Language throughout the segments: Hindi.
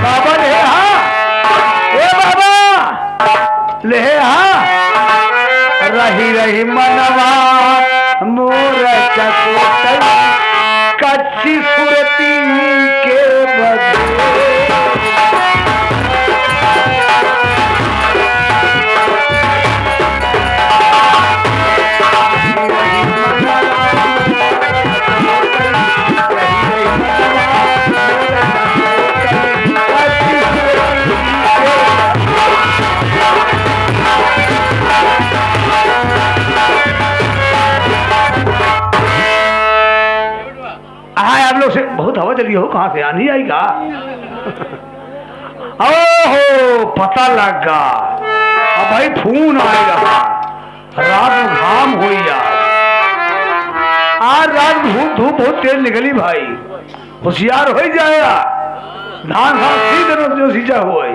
बाबा ले ए बाबा ले रही रही मनवा मोर चकोतई कच्ची सुरती के बदले आप लोग से बहुत हवा चली हो, कहां से आनी आएगा? ओहो पता लगा, अब भाई फोन आएगा। रात घाम हो आज रात धूप धूप बहुत तेज निकली भाई, होशियार हो जाएगा। धान धान सीधे जो सींचा हुआ है।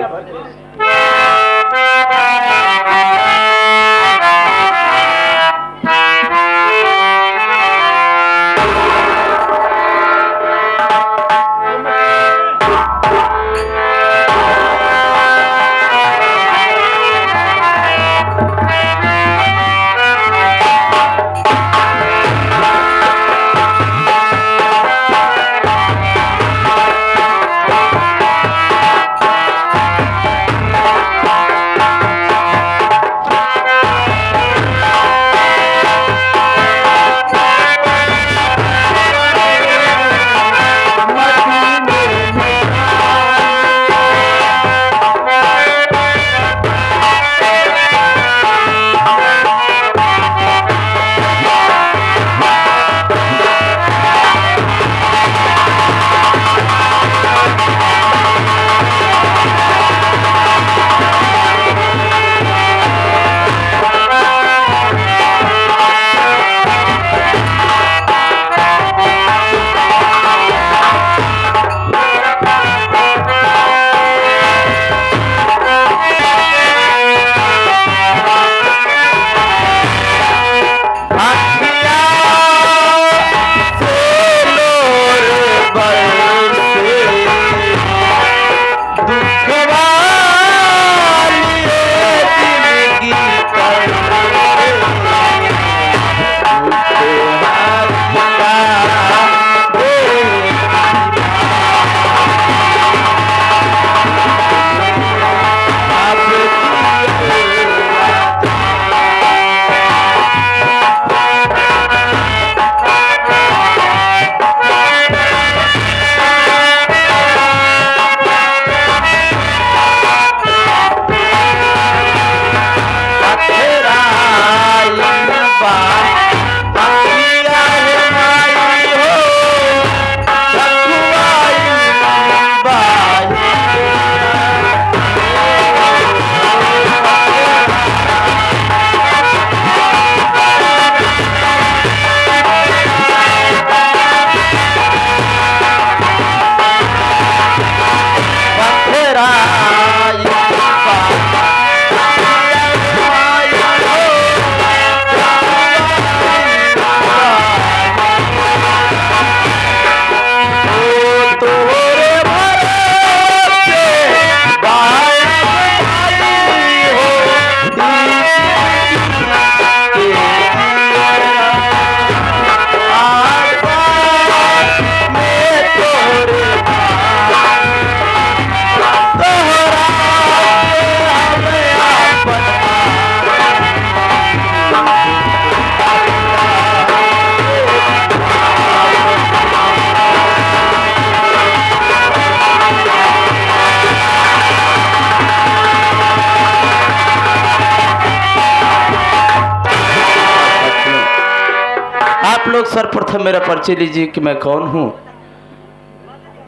आप लोग सर्वप्रथम मेरा परिचय लीजिए कि मैं कौन हूँ,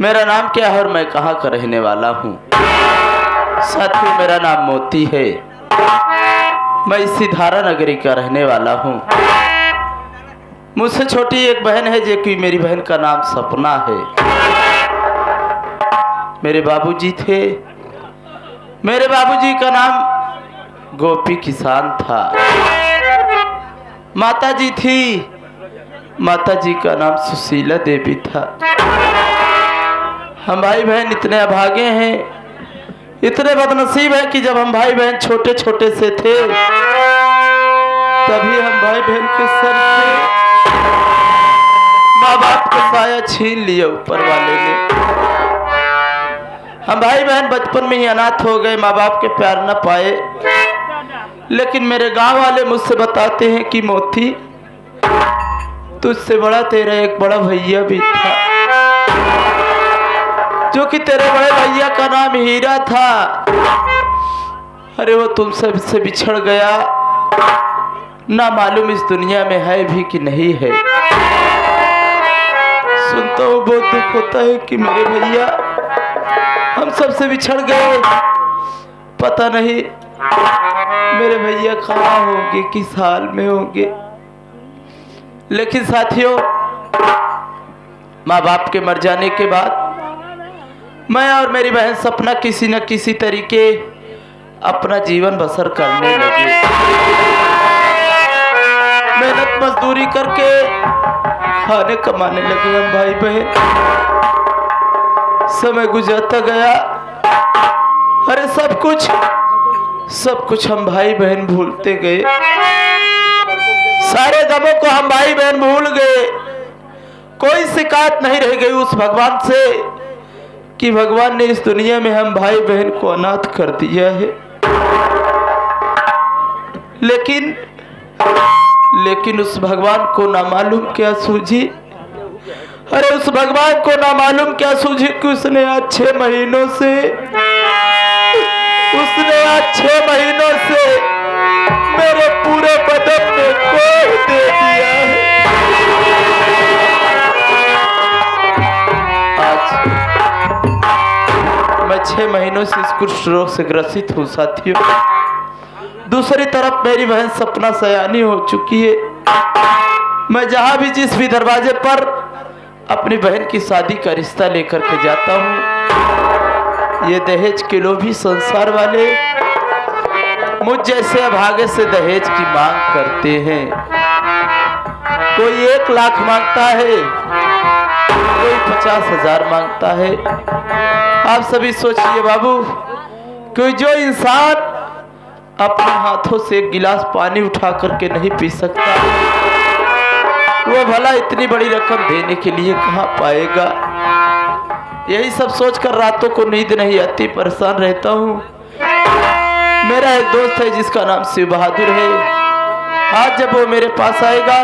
मेरा नाम क्या है और मैं कहाँ का रहने वाला हूँ। साथियों, मेरा नाम मोती है, मैं इसी धारा नगरी का रहने वाला हूँ। मुझसे छोटी एक बहन है जो कि मेरी बहन का नाम सपना है। मेरे बाबूजी थे, मेरे बाबूजी का नाम गोपी किसान था। माताजी थी, माताजी का नाम सुशीला देवी था। हम भाई बहन इतने अभागे हैं, इतने बदनसीब हैं कि जब हम भाई बहन छोटे छोटे से थे तभी हम भाई बहन के सर से माँ बाप का साया छीन लिया ऊपर वाले ने। हम भाई बहन बचपन में ही अनाथ हो गए, माँ बाप के प्यार न पाए। लेकिन मेरे गांव वाले मुझसे बताते हैं कि मोती, तुझसे बड़ा तेरा एक बड़ा भैया भी था, जो कि तेरे बड़े भैया का नाम हीरा था। अरे वो तुमसे से बिछड़ गया, ना मालूम इस दुनिया में है भी कि नहीं है। सुनता हूँ बहुत दुख होता है कि मेरे भैया हम सबसे बिछड़ गए। पता नहीं मेरे भैया कहाँ होंगे, किस हाल में होंगे। लेकिन साथियों, माँ बाप के मर जाने के बाद मैं और मेरी बहन सपना किसी न किसी तरीके अपना जीवन बसर करने लगे। मेहनत मजदूरी करके खाने कमाने लगे हम भाई बहन। समय गुजरता गया, अरे सब कुछ हम भाई बहन भूलते गए। सारे गमों को हम भाई बहन भूल गए। कोई शिकायत नहीं रह गई उस भगवान से कि भगवान ने इस दुनिया में हम भाई बहन को अनाथ कर दिया है। लेकिन उस भगवान को ना मालूम क्या सूझी, अरे उस भगवान को ना मालूम क्या सूझी कि उसने आज 6 महीनों से मेरे पूरे बदन में कोड़ दे दिया है। आज मैं 6 महीनों से इस कुष्ठ रोग से ग्रसित हूँ साथियों। दूसरी तरफ मेरी बहन सपना सयानी हो चुकी है। मैं जहाँ भी जिस भी दरवाजे पर अपनी बहन की शादी का रिश्ता लेकर के जाता हूँ, ये दहेज के लोभी संसार वाले मुझ जैसे अभागे से दहेज की मांग करते हैं। कोई 1 लाख मांगता है, कोई 50,000 मांगता है। आप सभी सोचिए बाबू, कोई जो इंसान अपने हाथों से 1 गिलास पानी उठा करके नहीं पी सकता, वो भला इतनी बड़ी रकम देने के लिए कहाँ पाएगा। यही सब सोचकर रातों को नींद नहीं आती, परेशान रहता हूँ। मेरा एक दोस्त है जिसका नाम शिव बहादुर है। आज जब वो मेरे पास आएगा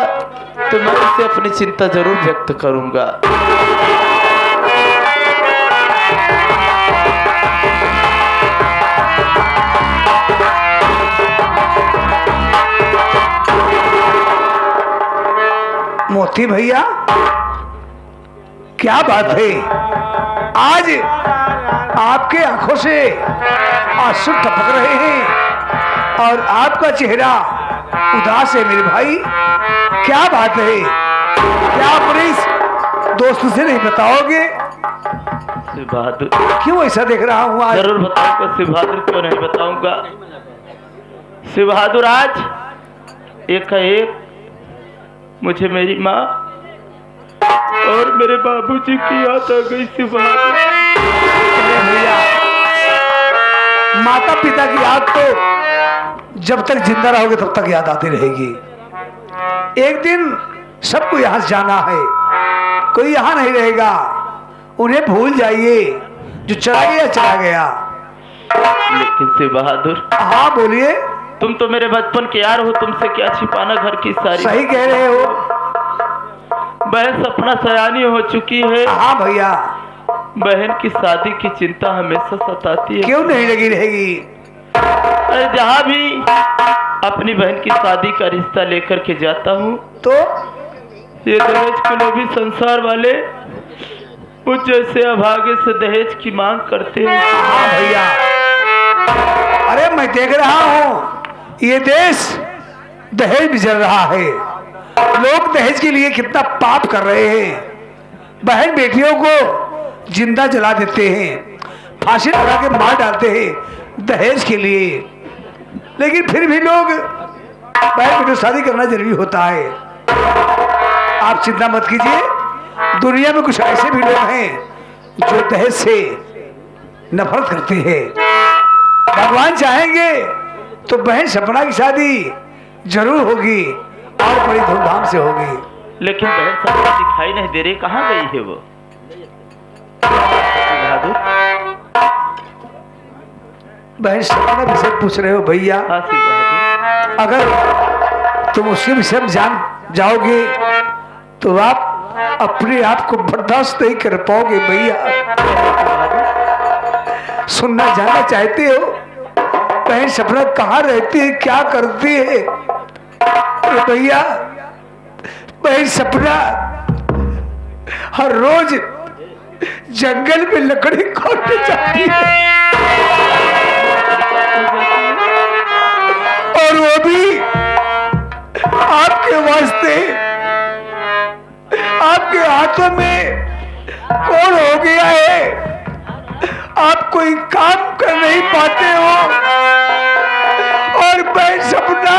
तो मैं उससे अपनी चिंता जरूर व्यक्त करूंगा। मोती भैया, क्या बात है, आज आपके आंखों से आंसू टपक रहे हैं और आपका चेहरा उदास है मेरे भाई। क्या बात है, क्या अपने इस दोस्त से नहीं बताओगे? शिव बहादुर, क्यों ऐसा देख रहा हूँ आज? जरूर बताऊंगा शिव बहादुर, क्यों नहीं बताऊंगा। शिव बहादुर, आज एक मुझे मेरी माँ और मेरे बाबूजी की याद आ गई। शिव बहादुर भैया, माता पिता की याद तो जब तक जिंदा रहोगे तब तक याद आती रहेगी। एक दिन सबको यहाँ से जाना है, कोई यहाँ नहीं रहेगा। उन्हें भूल जाइए, जो चला गया चला गया। लेकिन शिव बहादुर, हाँ बोलिए। तुम तो मेरे बचपन के यार हो, तुमसे क्या छिपाना घर की सारी। सही कह रहे हो। बहन सपना सयानी हो चुकी है। हाँ भैया, बहन की शादी की चिंता हमेशा सताती है। क्यों नहीं लगी रहेगी? अरे जहाँ भी अपनी बहन की शादी का रिश्ता लेकर के जाता हूँ तो ये दहेज के लोभी संसार वाले मुझ जैसे अभागे से दहेज की मांग करते हैं। हाँ भैया, अरे मैं देख रहा हूँ ये देश दहेज में जल रहा है। लोग दहेज के लिए कितना पाप कर रहे हैं। बहन बेटियों को जिंदा जला देते हैं, फांसी लगा के मार डालते हैं दहेज के लिए। लेकिन फिर भी लोग बहन बेटियों शादी करना जरूरी होता है। आप चिंता मत कीजिए, दुनिया में कुछ ऐसे भी लोग हैं जो दहेज से नफरत करते हैं, भगवान चाहेंगे तो बहन सपना की शादी जरूर होगी और बड़ी धूमधाम से होगी। लेकिन बहन सपना दिखाई नहीं दे रही, कहाँ गई है वो? बहादुर, बहन सपना विषय पूछ रहे हो भैया? हाँ श्री बहादुर। अगर तुम उसके विषय में जान जाओगे तो आप अपने आप को बर्दाश्त नहीं कर पाओगे भैया। सुनना जानना चाहते हो बहन सपना कहाँ रहती है, क्या करती है? अरे भैया, बहन सपना हर रोज जंगल में लकड़ी काटने जाती है और वो भी आपके वास्ते। आपके हाथों में कौन हो गया है? आप कोई काम कर नहीं पाते हो और बहन सपना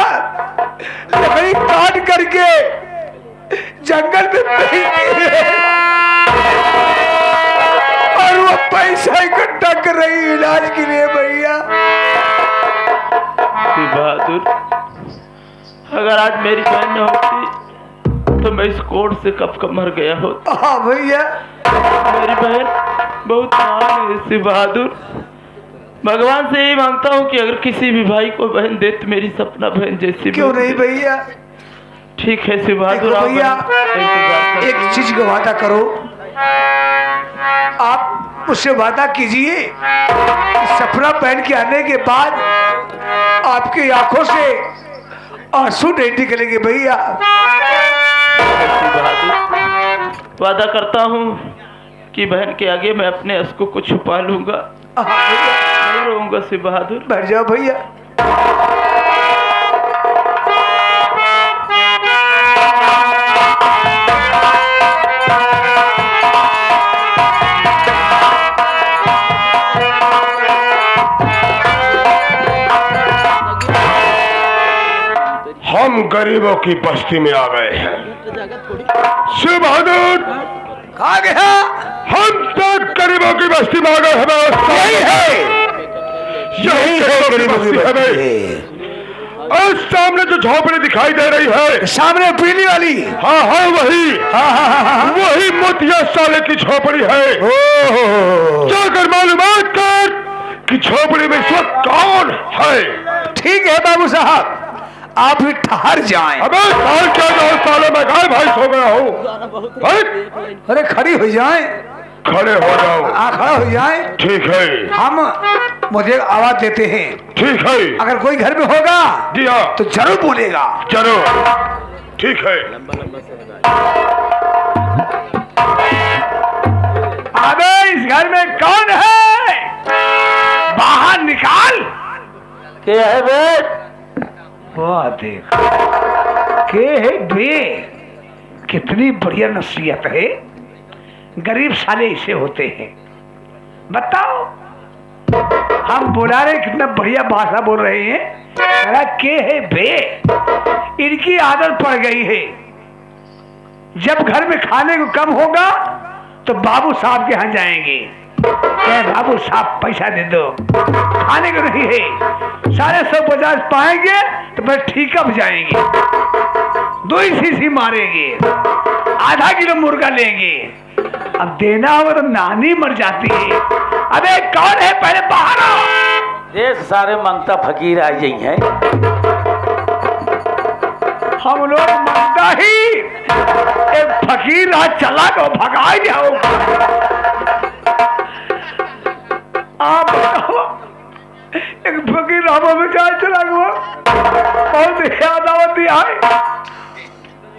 लकड़ी काट करके जंगल में बेचती है और वो पैसा इकट्ठा कर रही है इलाज के लिए भैया। श्री बहादुर, अगर आज मेरी बहन न होती तो मैं इस कोर्ट से कब का मर गया होता। हाँ भैया, मेरी बहन बहुत महान है श्री बहादुर। भगवान से यही मांगता हूँ कि अगर किसी भी भाई को बहन दे तो मेरी सपना बहन जैसी। क्यों नहीं भैया? ठीक है श्री बहादुर। भैया एक चीज का वादा करो, आप मुझसे वादा कीजिए कि सपना पहन के आने के बाद आपकी आंखों से आंसू नहीं निकलेंगे भैया। वादा करता हूँ कि बहन के आगे मैं अपने अस्को को छुपा लूंगा, नहीं रहूंगा श्री बहादुर। बैठ जाओ भैया। हम गरीबों की बस्ती में आ गए हैं। शिव बहादुर कहाँ गया? हम तक गरीबों की बस्ती में आ गए हैं। यही है, यही है गरीबों की बस्ती। और सामने जो झोपड़ी दिखाई दे रही है, सामने पीली वाली। हाँ हाँ वही, वही मोतिया साले की झोपड़ी है। जाकर मालूमात कर कि झोपड़ी में इस वक्त कौन है। ठीक है बाबू साहब, आप भी ठहर जाएं। अबे साल क्या जो साले में गाय भाई सो गया हूँ। अरे खड़ी हो जाएं। खड़े हो जाओ। खड़ा हो जाएं। ठीक है, हम मुझे आवाज देते हैं। ठीक है, अगर कोई घर में होगा जी हाँ तो जरूर बोलेगा। जरूर, ठीक है। अबे इस घर में कौन है? बाहर निकाल। क्या है बे? वाह देख के है बे, कितनी बढ़िया नसीहत है। गरीब साले इसे होते हैं। बताओ, हम बुला रहे कितना बढ़िया भाषा बोल रहे हैं। कहा के है बे, इनकी आदत पड़ गई है। जब घर में खाने को कम होगा तो बाबू साहब के यहाँ जाएंगे। बाबू साहब पैसा दे दो, खाने को नहीं है। 150 पाएंगे तो फिर ठीका बजाएंगे, 2 सीसी मारेंगे, आधा किलो मुर्गा लेंगे। अब देना होगा तो नानी मर जाती है। अबे कौन है? पहले बाहर आओ। देख सारे मांगता फकीर आ गई हैं। हम लोग मांगता ही एक फकीर आज चला को भगा जाओ। आप एक फकीर हवा में जाए चला गया। बहुत याद आवती है।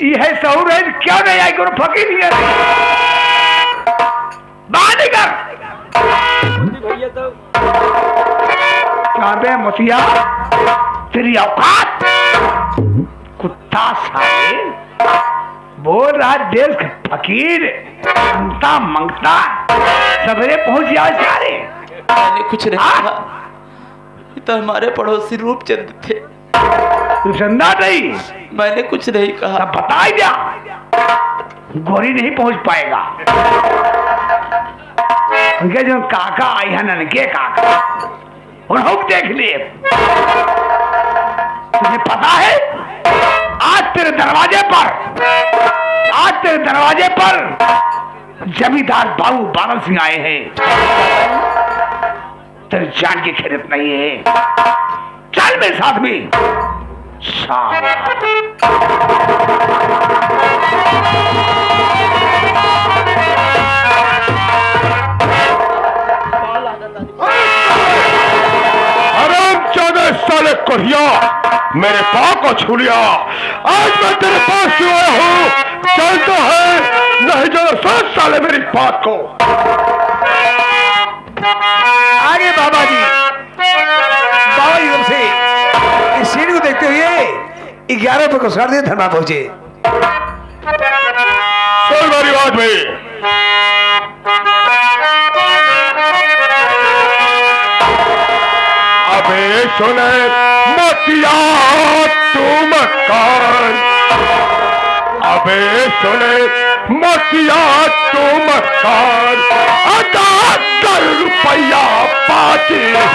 यह सहूर है, क्या नहीं आई? करो फकीर ही है। बाहर निकल। क्या बे मुतिया, तेरी औकात? कुत्ता साले बोल रहा देश का फकीर मंगता मंगता सवेरे पहुंच जाओ। सारे मैंने कुछ नहीं कहा, ये तो हमारे पड़ोसी रूपचंद थे। रूपचंदा नहीं? मैंने कुछ नहीं कहा। तब बता दिया, गोरी नहीं पहुंच पाएगा। उनके जो काका आई है ननके काका उन्होंने देख लिए। तुझे पता है आज तेरे दरवाजे पर जमींदार बाबू बादल सिंह आए हैं। तेरी जान की खैरियत नहीं है, चल मेरे साथ में। साले कोढ़िया मेरे पाँव को छू लिया। आज मैं तेरे पास से आया हूँ, जानता है नहीं जाना 7 साले मेरी बात को। आगे बाबा जी से इस सीढ़ी को देखते हुए 11 रुपए को सर दे धर्मा पहुंचे। सुन मेरी बात भाई, अबे सुने मोतिया तू मकान, अबे सुने मोतिया तू मकान, अदा कर रुपया 5,000।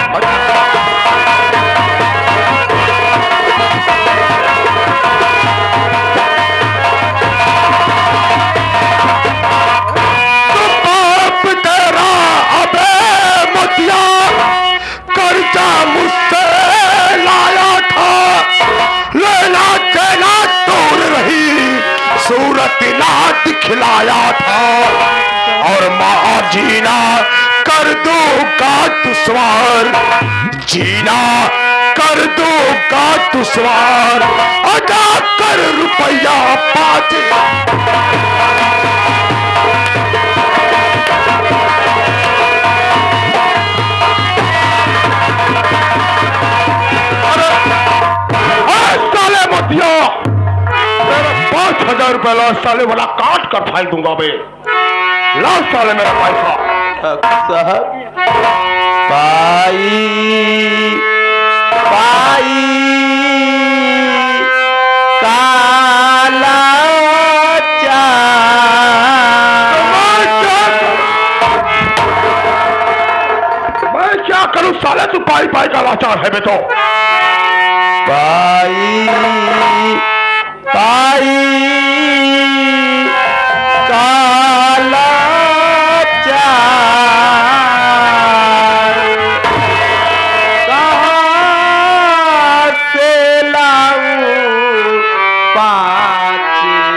मुझसे लाया था लेला चेला दूर रही, सूरत ना दिखलाया था, और माँ जीना कर दूंगा दुश्वार, जीना कर दूंगा दुश्वार, अदा कर रुपया 5,000। मेरा 5,000 रुपया ला साले वाला काट कर फाइल दूंगा बे। ला साले मेरा पैसा। साहब पाई पाई काला मैं क्या करूं साले, तू पाई पाई का लाचार है बे। तो पाई पाई काला चार, कहाँ से लाऊं 5,000।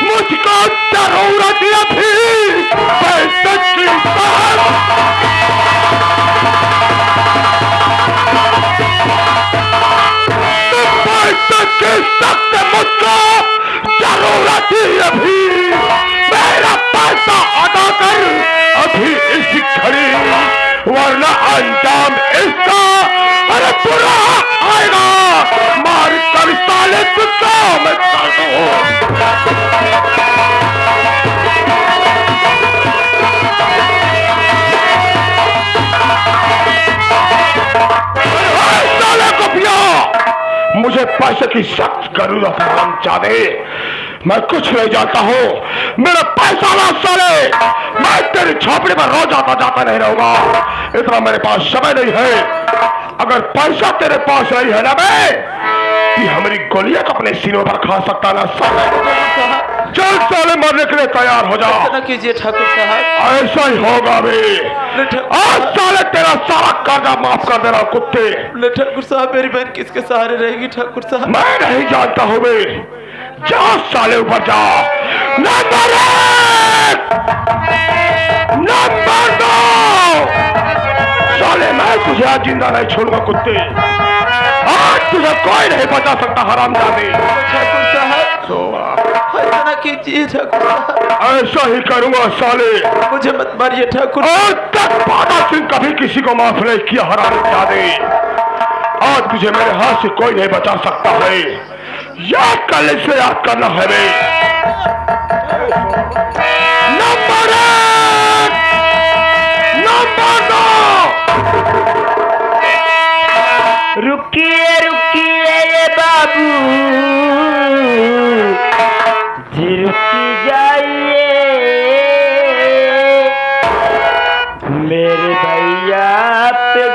मुझको जरूरत थी पैसे की, पैसे की सख्त मुझको जरूरत थी अभी। मेरा पैसा अदा कर अभी इस घड़ी, वरना अंजाम इसका अरे बुरा आएगा। मार कर साले तुझको मैं कर दूं। पैसे की सख्त जरूरत है हरामजादे। मैं कुछ नहीं जानता हूँ, मेरा पैसा ना साले। मैं तेरी झोपड़ी में रोज आता जाता नहीं रहूंगा, इतना मेरे पास समय नहीं है। अगर पैसा तेरे पास नहीं है ना, मैं हमारी गोलियां अपने सीनों पर खा सकता ना साले। चल साले, मरने के लिए तैयार हो जाओ। ऐसा न कीजिए ठाकुर साहब। ऐसा ही होगा भी। आज साले तेरा सारा कर्जा माफ कर देना कुत्ते। ठाकुर साहब, मेरी बहन किसके सहारे रहेगी ठाकुर साहब? मैं नहीं जानता हूँ बे। जाओ साले, ऊपर जाओ। Number 1, number 2। साले मैं तुझे आज जिंदा नहीं छोड़ूंगा कुत्ते। आज तुझे कोई नहीं बचा सकता हरामजादे। ठाकुर साहब, ऐसा न कीजिए ठाकुर साहब। ऐसा ही करूंगा साले। मुझे मत मारिए ठाकुर। आज तक बाबा सिंह कभी किसी को माफ नहीं किया हरामजादे। आज तुझे मेरे हाथ से कोई नहीं बचा सकता है। याद कर ले, इसे याद करना है बे। Number 1, number 2। रुकिए रुकिए ये बाबू जी, रुकी जाइए मेरे भैया पे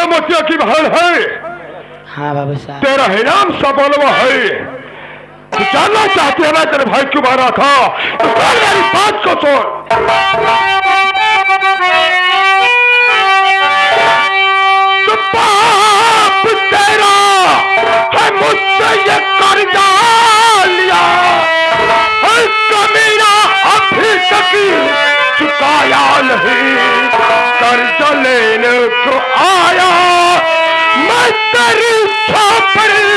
मोतिया की बहन है। हाँ बाबू साहब। तेरा इनाम सबलवा है। तू जानना चाहती है मैं तेरे भाई क्यों मारा था, तो मेरी बात को सुन। तो बाप तेरा है मुझसे ये कर्जा लिया, कमीना अभी तक चुकाया नहीं। कर्जा लेने को आया मैं तेरी झोपड़ी,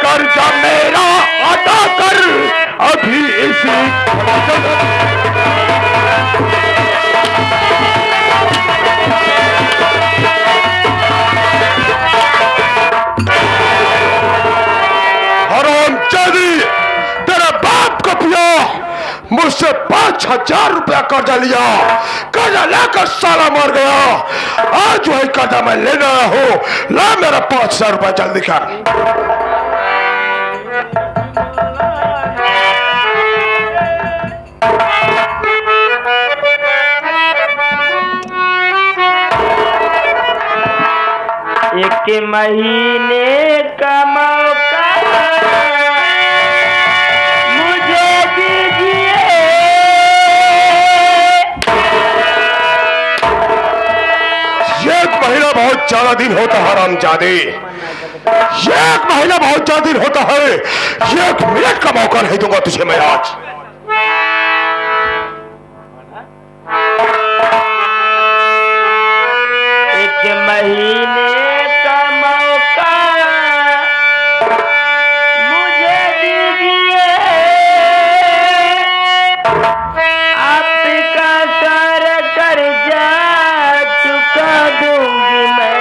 कर्जा मेरा अदा कर अभी इसी। हरामजादी, तेरे बाप को पिया मुझसे 5,000 रुपया कर्जा लिया, कर्जा लेकर साला मर गया। आज वही कर्जा मैं लेने आया हूँ, ला मेरा 5,000 रुपया जल्दी कर। एक महीने का मौका बहुत ज्यादा दिन होता है हरामजादे, एक महीना बहुत ज्यादा दिन होता है। 1 मिनट का मौका नहीं दूंगा तुझे मैं आज। एक महीने का मौका मुझे दीजिए, आपका सारा कर्जा चुका दूंगी मैं।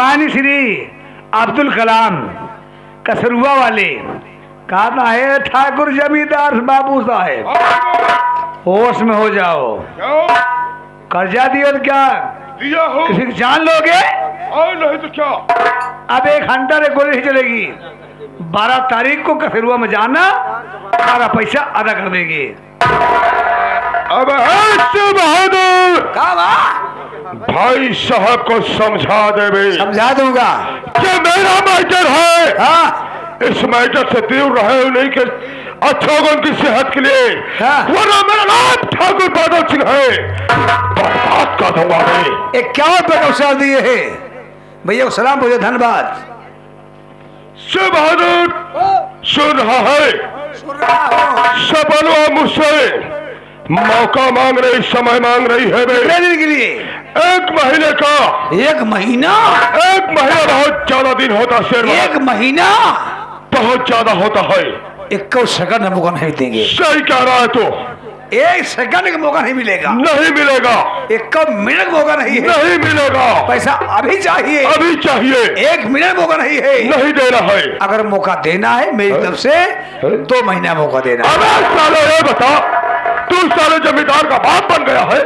मानी श्री अब्दुल कलाम कसरुआ वाले कहा है ठाकुर जमींदार बाबू साहेब होश में हो जाओ। क्यों? कर्जा दिया तो क्या दिया हो? किसी की जान लोगे? और नहीं तो क्या? अब 1 घंटा रे गोली नहीं चलेगी। 12 तारीख को कसरुआ में जाना, सारा पैसा अदा कर देंगे। अब ऐसे बहादुर कहा भाई साहब को समझा दे बे समझा दूंगा। कि मेरा मैटर है, हाँ इस मैटर से दूर रहे नहीं कि अच्छा होगा उनकी सेहत के लिए। हाँ। वरना मेरा नाम ठाकुर बादल सिंह है, बर्बाद कर दूंगा मैं। 51 रुपये का अवसर दिए है भैया को सलाम बोलिए, धन्यवाद। से बहादुर सुन रहा है, सबलवा मुझसे मौका मांग रही, समय मांग रही है बे। कितने दिन के लिए? 1 महीने का। 1 महीना? 1 महीना बहुत ज्यादा दिन होता है शेर, 1 महीना बहुत ज्यादा होता है। 1 सेकंड मौका नहीं देंगे। सही कह रहा है तो 1 सेकंड का मौका नहीं मिलेगा। नहीं मिलेगा, 1 मिनट का मौका नहीं है। नहीं मिलेगा, पैसा अभी चाहिए, अभी चाहिए, 1 मिनट मौका नहीं है। नहीं देना है। अगर मौका देना है मेरी तरफ से 2 महीना मौका देना है। अबे साले ये बता, तू साले जमींदार का बाप बन गया है?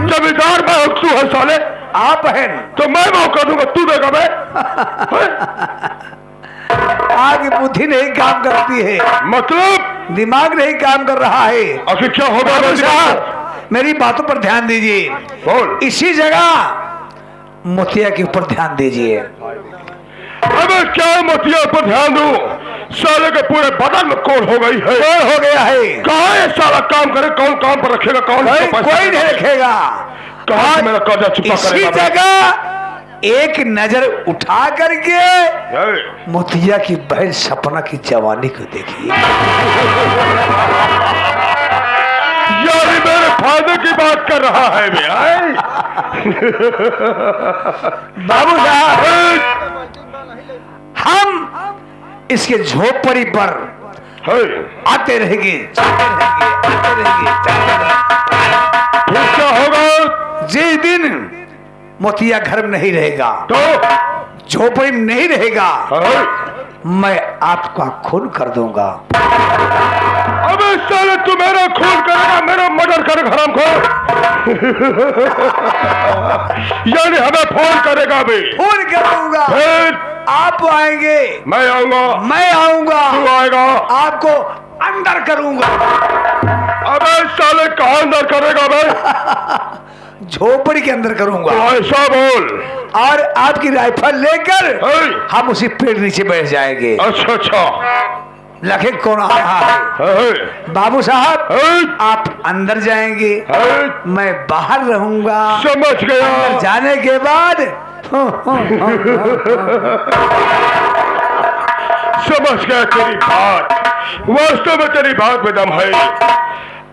जमींदार मैं हूं, तू है साले? आप हैं तो मैं मौका दूंगा, तू देगा मैं? आगे बुद्धि नहीं काम करती है, मतलब दिमाग नहीं काम कर रहा है। आखिर क्या होगा? बाबू साहब मेरी बातों पर ध्यान दीजिए। बोल। इसी जगह मोतिया के ऊपर ध्यान दीजिए। अबे क्या मोतिया पर ध्यान दूं? साले के पूरे बदन में कोड़ हो गई है। कोई हो गया है, कहाँ है साला काम करे? कौन काम पर रखेगा? कौन इसको पैसा कोई नहीं देगा? रखेगा। कहाँ से मेरा कर्जा चुका इसी करेगा? जगह एक नजर उठा करके ए, मोतिया की बहन सपना की जवानी को देखिए। यानी मेरे फायदे की बात कर रहा है भैया। बाबू साहब हम इसके झोपड़ी पर आते रहेंगे, जाते रहेंगे, आते रहेंगे, जाते रहेंगे। फिर क्या होगा? जिस दिन मोतिया घर में नहीं रहेगा, तो झोपड़ी में नहीं रहेगा, है। मैं आपका खून कर दूंगा। अबे साले तू मेरा खून करेगा, मेरा मर्डर करेगा हरामखोर। यानी हमें फोन करेगा भी? खून कर दूंगा। फिर आप आएंगे, मैं आऊंगा, मैं आऊंगा, तू आएगा, आपको अंदर करूंगा। अबे साले कहाँ अंदर करेगा भाई? झोपड़ी के अंदर करूंगा। तो ऐसा बोल। और आपकी राइफल लेकर है। हम उसी पेड़ नीचे बैठ जाएंगे। अच्छा अच्छा। लखे कौन आ रहा है? है। बाबू साहब है। आप अंदर जाएंगे, है। मैं बाहर रहूंगा। समझ गया। अंदर जाने के बाद समझ गया तेरी बात, वास्तव में तेरी बात में दम है।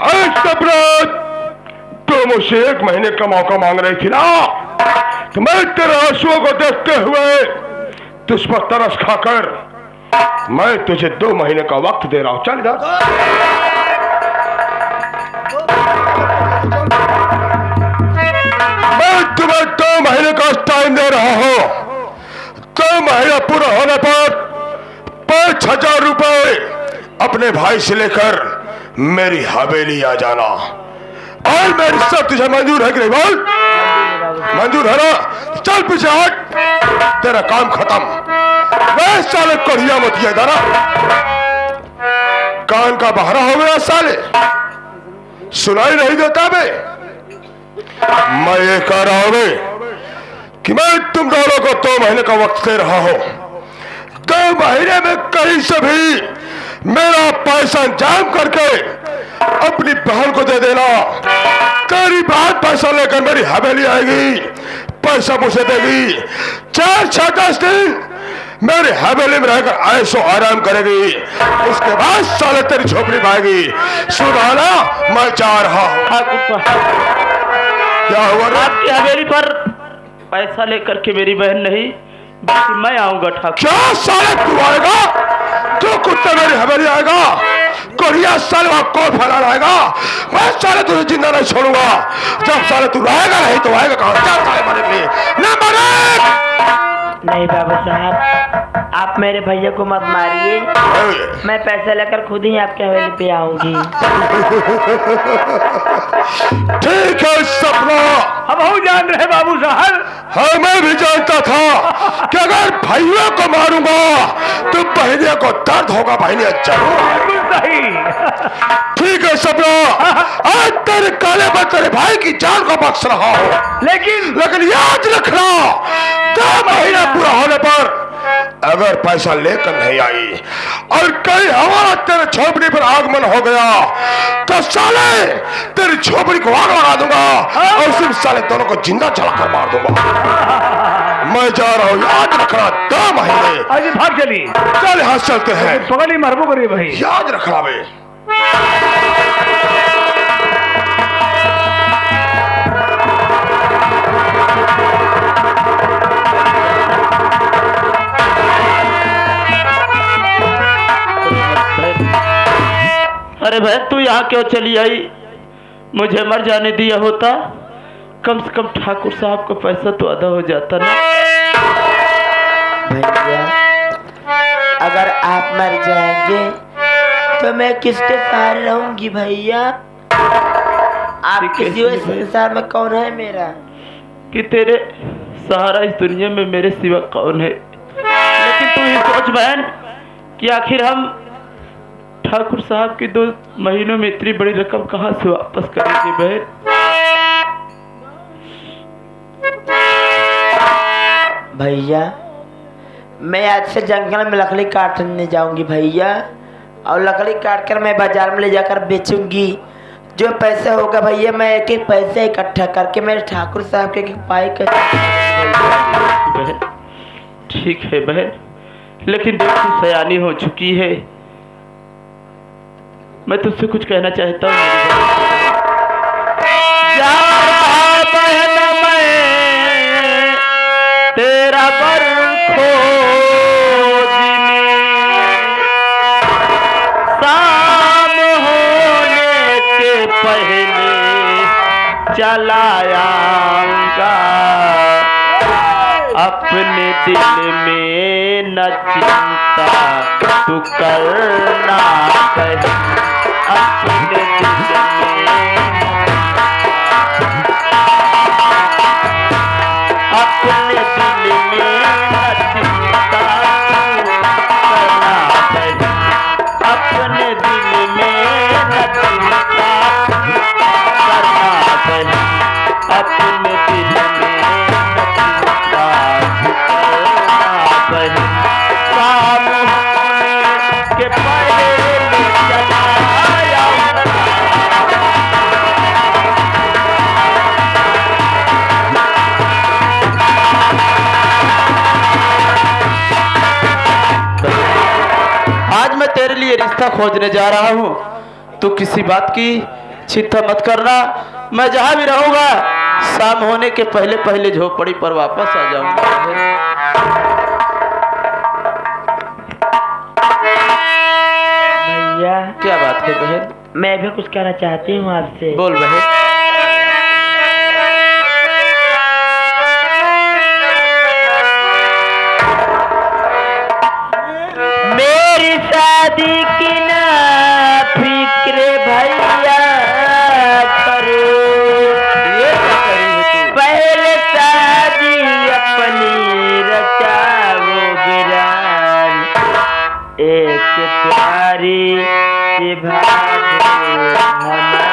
आज तबरात तो मुझसे 1 महीने का मौका मांग रही थी ना, तो मैं तेरे आंसुओं को देखते हुए तुझ पर तरस खाकर मैं तुझे 2 महीने का वक्त दे रहा हूं। चल इधर। मैं तुम्हें 2 महीने का टाइम दे रहा हूं। 2 महीना पूरा होने पर 5,000 रुपए अपने भाई से लेकर मेरी हवेली आ जाना। और मेरी सब तुझे मंजूर है कि नहीं? बोल, मंजूर है ना? चल पीछे हट, तेरा काम खत्म। वह साले कढ़िया मत ये दाना, कान का बहरा हो गया साले, सुनाई नहीं देता बे। मैं ये कह रहा हूं कि मैं तुम दोनों को 2 महीने का वक्त दे रहा हूं। 2 महीने में कहीं से भी मेरा पैसा जाम करके अपनी बहन को दे देना। तेरी बात पैसा लेकर मेरी हवेली आएगी, पैसा मुझे देगी। 4-6-10 दिन मेरी हवेली में रहकर ऐसो आराम करेगी। उसके बाद साले तेरी झोपड़ी पाएगी। सुनाना, मैं जा रहा हूं। ठाकुर साहब क्या हुआ रे? आपकी हवेली पर पैसा लेकर के मेरी बहन नहीं बल्कि मैं आऊंगा। ठाकुर क्या साले तू आएगा? तू कुत्ता मेरी हवेली आएगा? कोरिया साले वहां कौन फैला रहेगा? मैं साले तुझे जिंदा नहीं छोड़ूंगा। जब साले तू रहेगा नहीं तो आएगा कहां? क्या साले मरे के लिए? ना मरे। नहीं बाबू साहब, आप मेरे भैया को मत मारिए। मैं पैसे लेकर खुद ही आपके हवेली पे आऊंगी। ठीक है सपना, अब हम जान रहे बाबू साहब। हाँ मैं भी जानता था कि अगर भैया को मारूंगा तो बहनिया को दर्द होगा। बहनिया जरूर। बिल्कुल सही। ठीक है सपना, आज तेरे काले में तेरे भाई की जान को बख्श रहा हूँ, लेकिन याद रखना 2 महीना पूरा होने पर अगर पैसा लेकर नहीं आई और कहीं हमारा तेरे झोपड़ी पर आगमन हो गया तो साले तेरी झोपड़ी को आग लगा दूंगा और सिर्फ साले दोनों को जिंदा जलाकर मार दूंगा। मैं जा रहा हूँ, याद रखना 2 महीने। आज भाग चली। चल यहाँ चलते हैं। पगली मरबो करिए भाई। याद रखना बे। अरे बहन तू यहाँ क्यों चली आई? मुझे मर जाने दिया होता, कम से कम ठाकुर साहब को पैसा तो अदा हो जाता ना। भैया अगर आप मर जाएंगे तो मैं किसके सहारे रहूंगी भैया? आप किसी और संसार में कौन है मेरा? कि तेरे सहारा इस दुनिया में मेरे सिवा कौन है? लेकिन तू ही सोच बहन कि आखिर हम ठाकुर साहब की 2 महीनों में इतनी बड़ी रकम कहाँ से वापस करेंगे बहन? भैया मैं आज से जंगल में लकड़ी काटने जाऊंगी भैया, और लकड़ी काट कर मैं बाजार में ले जाकर बेचूंगी। जो पैसा होगा भैया मैं एक पैसा इकट्ठा करके मेरे ठाकुर साहब के पाए कर। बहन ठीक है बहन, लेकिन देख तू सयानी हो चुकी है, मैं तुझसे कुछ कहना चाहता हूँ। जा रहा बहन मैं तेरा बर खोजने, शाम होने के पहले चला आऊंगा। अपने दिल में न चिंता तू करना कहीं, अपने दिल में, अपने दिल में न चिंता करना कहीं, अपने दिल में न चिंता करना कहीं, अपने दिल में न चिंता करना कहीं। शाम होने के पहले चला आज मैं तेरे लिए रिश्ता खोजने जा रहा हूँ। तू किसी बात की चिंता मत करना, मैं जहाँ भी रहूँगा शाम होने के पहले पहले झोपड़ी पर वापस आ जाऊंगा। भैया क्या बात है बहन? मैं भी कुछ कहना चाहती हूँ आपसे। बोल बहन। मेरी शादी की ना फिक्र भैया करो, ये क्या करी है तू? पहले शादी अपनी रचाओ बिरान, एक प्यारी सी भाभी हमारे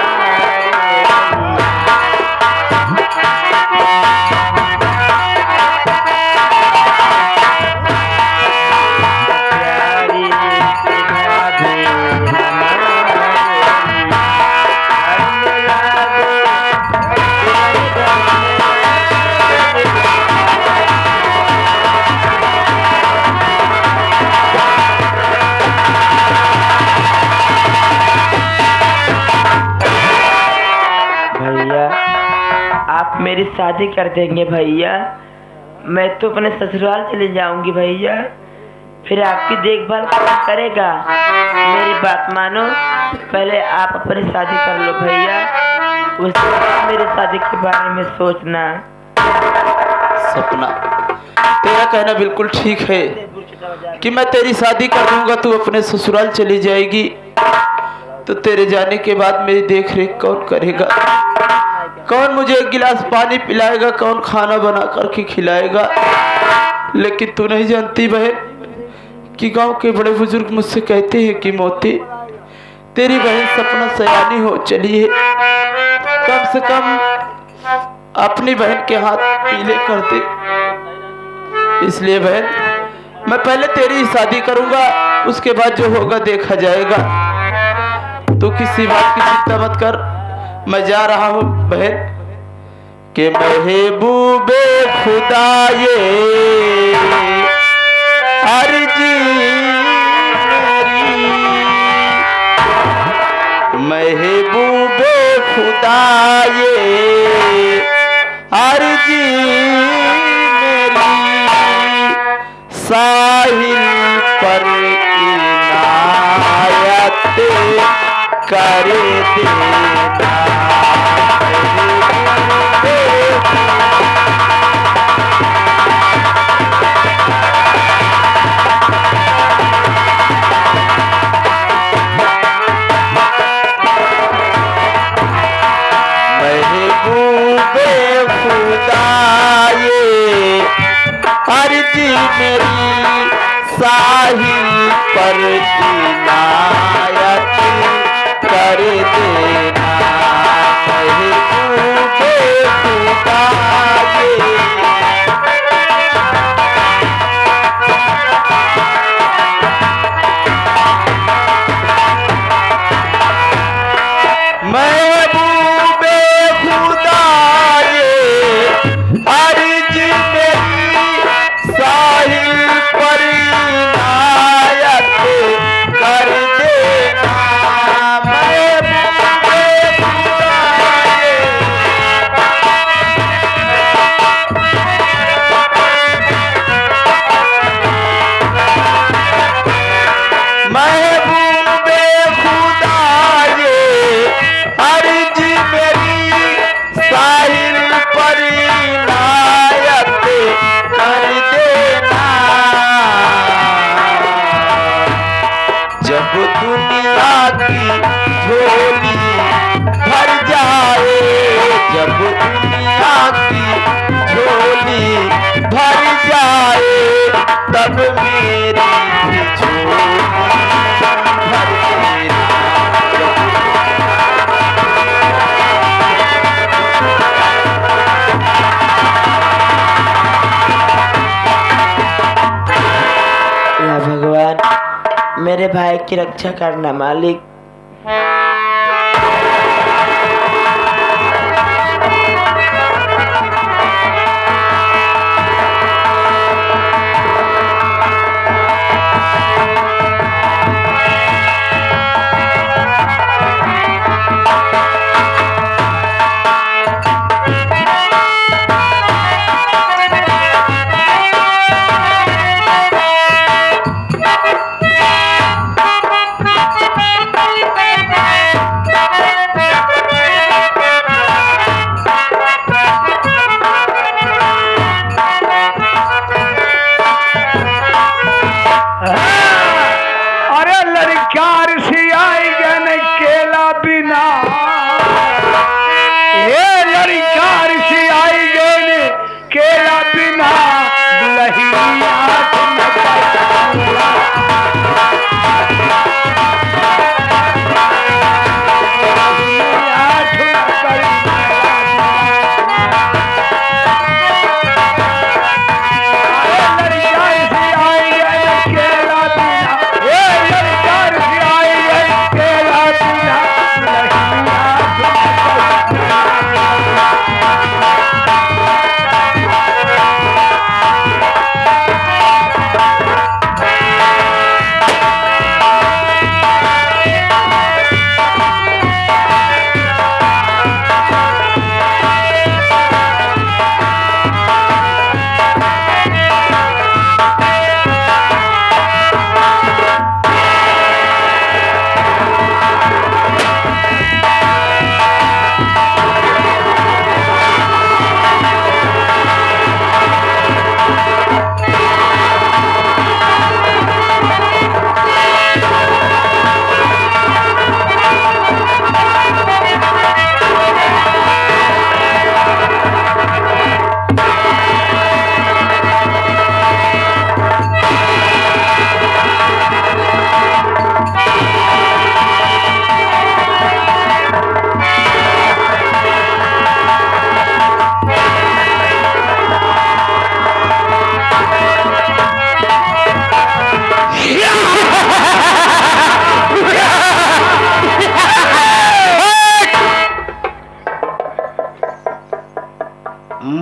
मेरी शादी कर देंगे भैया, मैं तो अपने ससुराल चले जाऊंगी भैया, फिर आपकी देखभाल कौन करेगा? मेरी बात मानो, पहले आप अपनी शादी कर लो भैया, उसके बाद मेरी शादी के बारे में सोचना। सपना तेरा कहना बिल्कुल ठीक है कि मैं तेरी शादी कर दूंगा, तू अपने ससुराल चली जाएगी, तो तेरे जाने के बाद मेरी देख रेख कौन करेगा? कौन मुझे एक गिलास पानी पिलाएगा? कौन खाना बना करके खिलाएगा? लेकिन तू नहीं जानती बहन कि गांव के बड़े बुजुर्ग मुझसे कहते हैं कि मोती, तेरी बहन सपना सयानी हो चली है, कम से कम अपनी बहन के हाथ पीले कर दे। इसलिए बहन मैं पहले तेरी शादी करूंगा, उसके बाद जो होगा देखा जाएगा। तू किसी बात की चिंता मत कर, मैं जा रहा हूँ बहन। के महबूबे खुदा ये अर्जी मेरी, महबूबे खुदा ये अर्जी मेरी, साहिल पर इनायत कर देना। महबूबे खुदा ये अर्जी मेरी, साहिल पर इनायत कर देना। महबूबे खुदा ये महबूबे खुदा ये अर्जी मेरी, साहिल पर इनायत कर देना। महबूबे खुदा ये महबूबे खुदा ये अर्जी मेरी, साहिल पर इनायत कर देना। जब दुनिया की झोली भर जाए, जब दुनिया की झोली भर जाए, तब मेरी भी झोली भर देना। या भगवान मेरे भाई की रक्षा करना मालिक।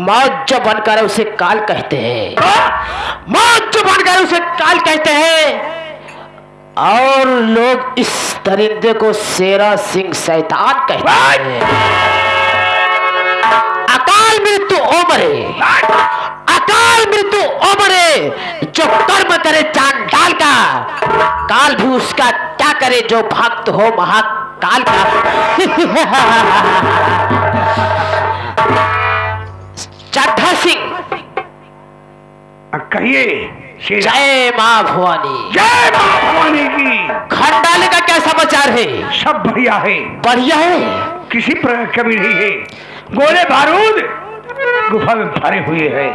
मौत जो बनकर है उसे काल कहते हैं। मौत जो बनकर उसे काल कहते हैं और लोग इस दरिंदे को शेरा सिंह शैतान कहते हैं। अकाल मृत्यु ओमरे, अकाल मृत्यु ओमरे, जो कर्म करे चांडाल का, काल भी उसका क्या करे जो भक्त हो महाकाल का। चड्ढा सिंह कहिए। जय मां भवानी। जय मां भवानी की। खंडाले का क्या समाचार है? सब बढ़िया है। बढ़िया है, किसी प्रकार की कमी नहीं है। गोले बारूद गुफा में भरे हुए हैं।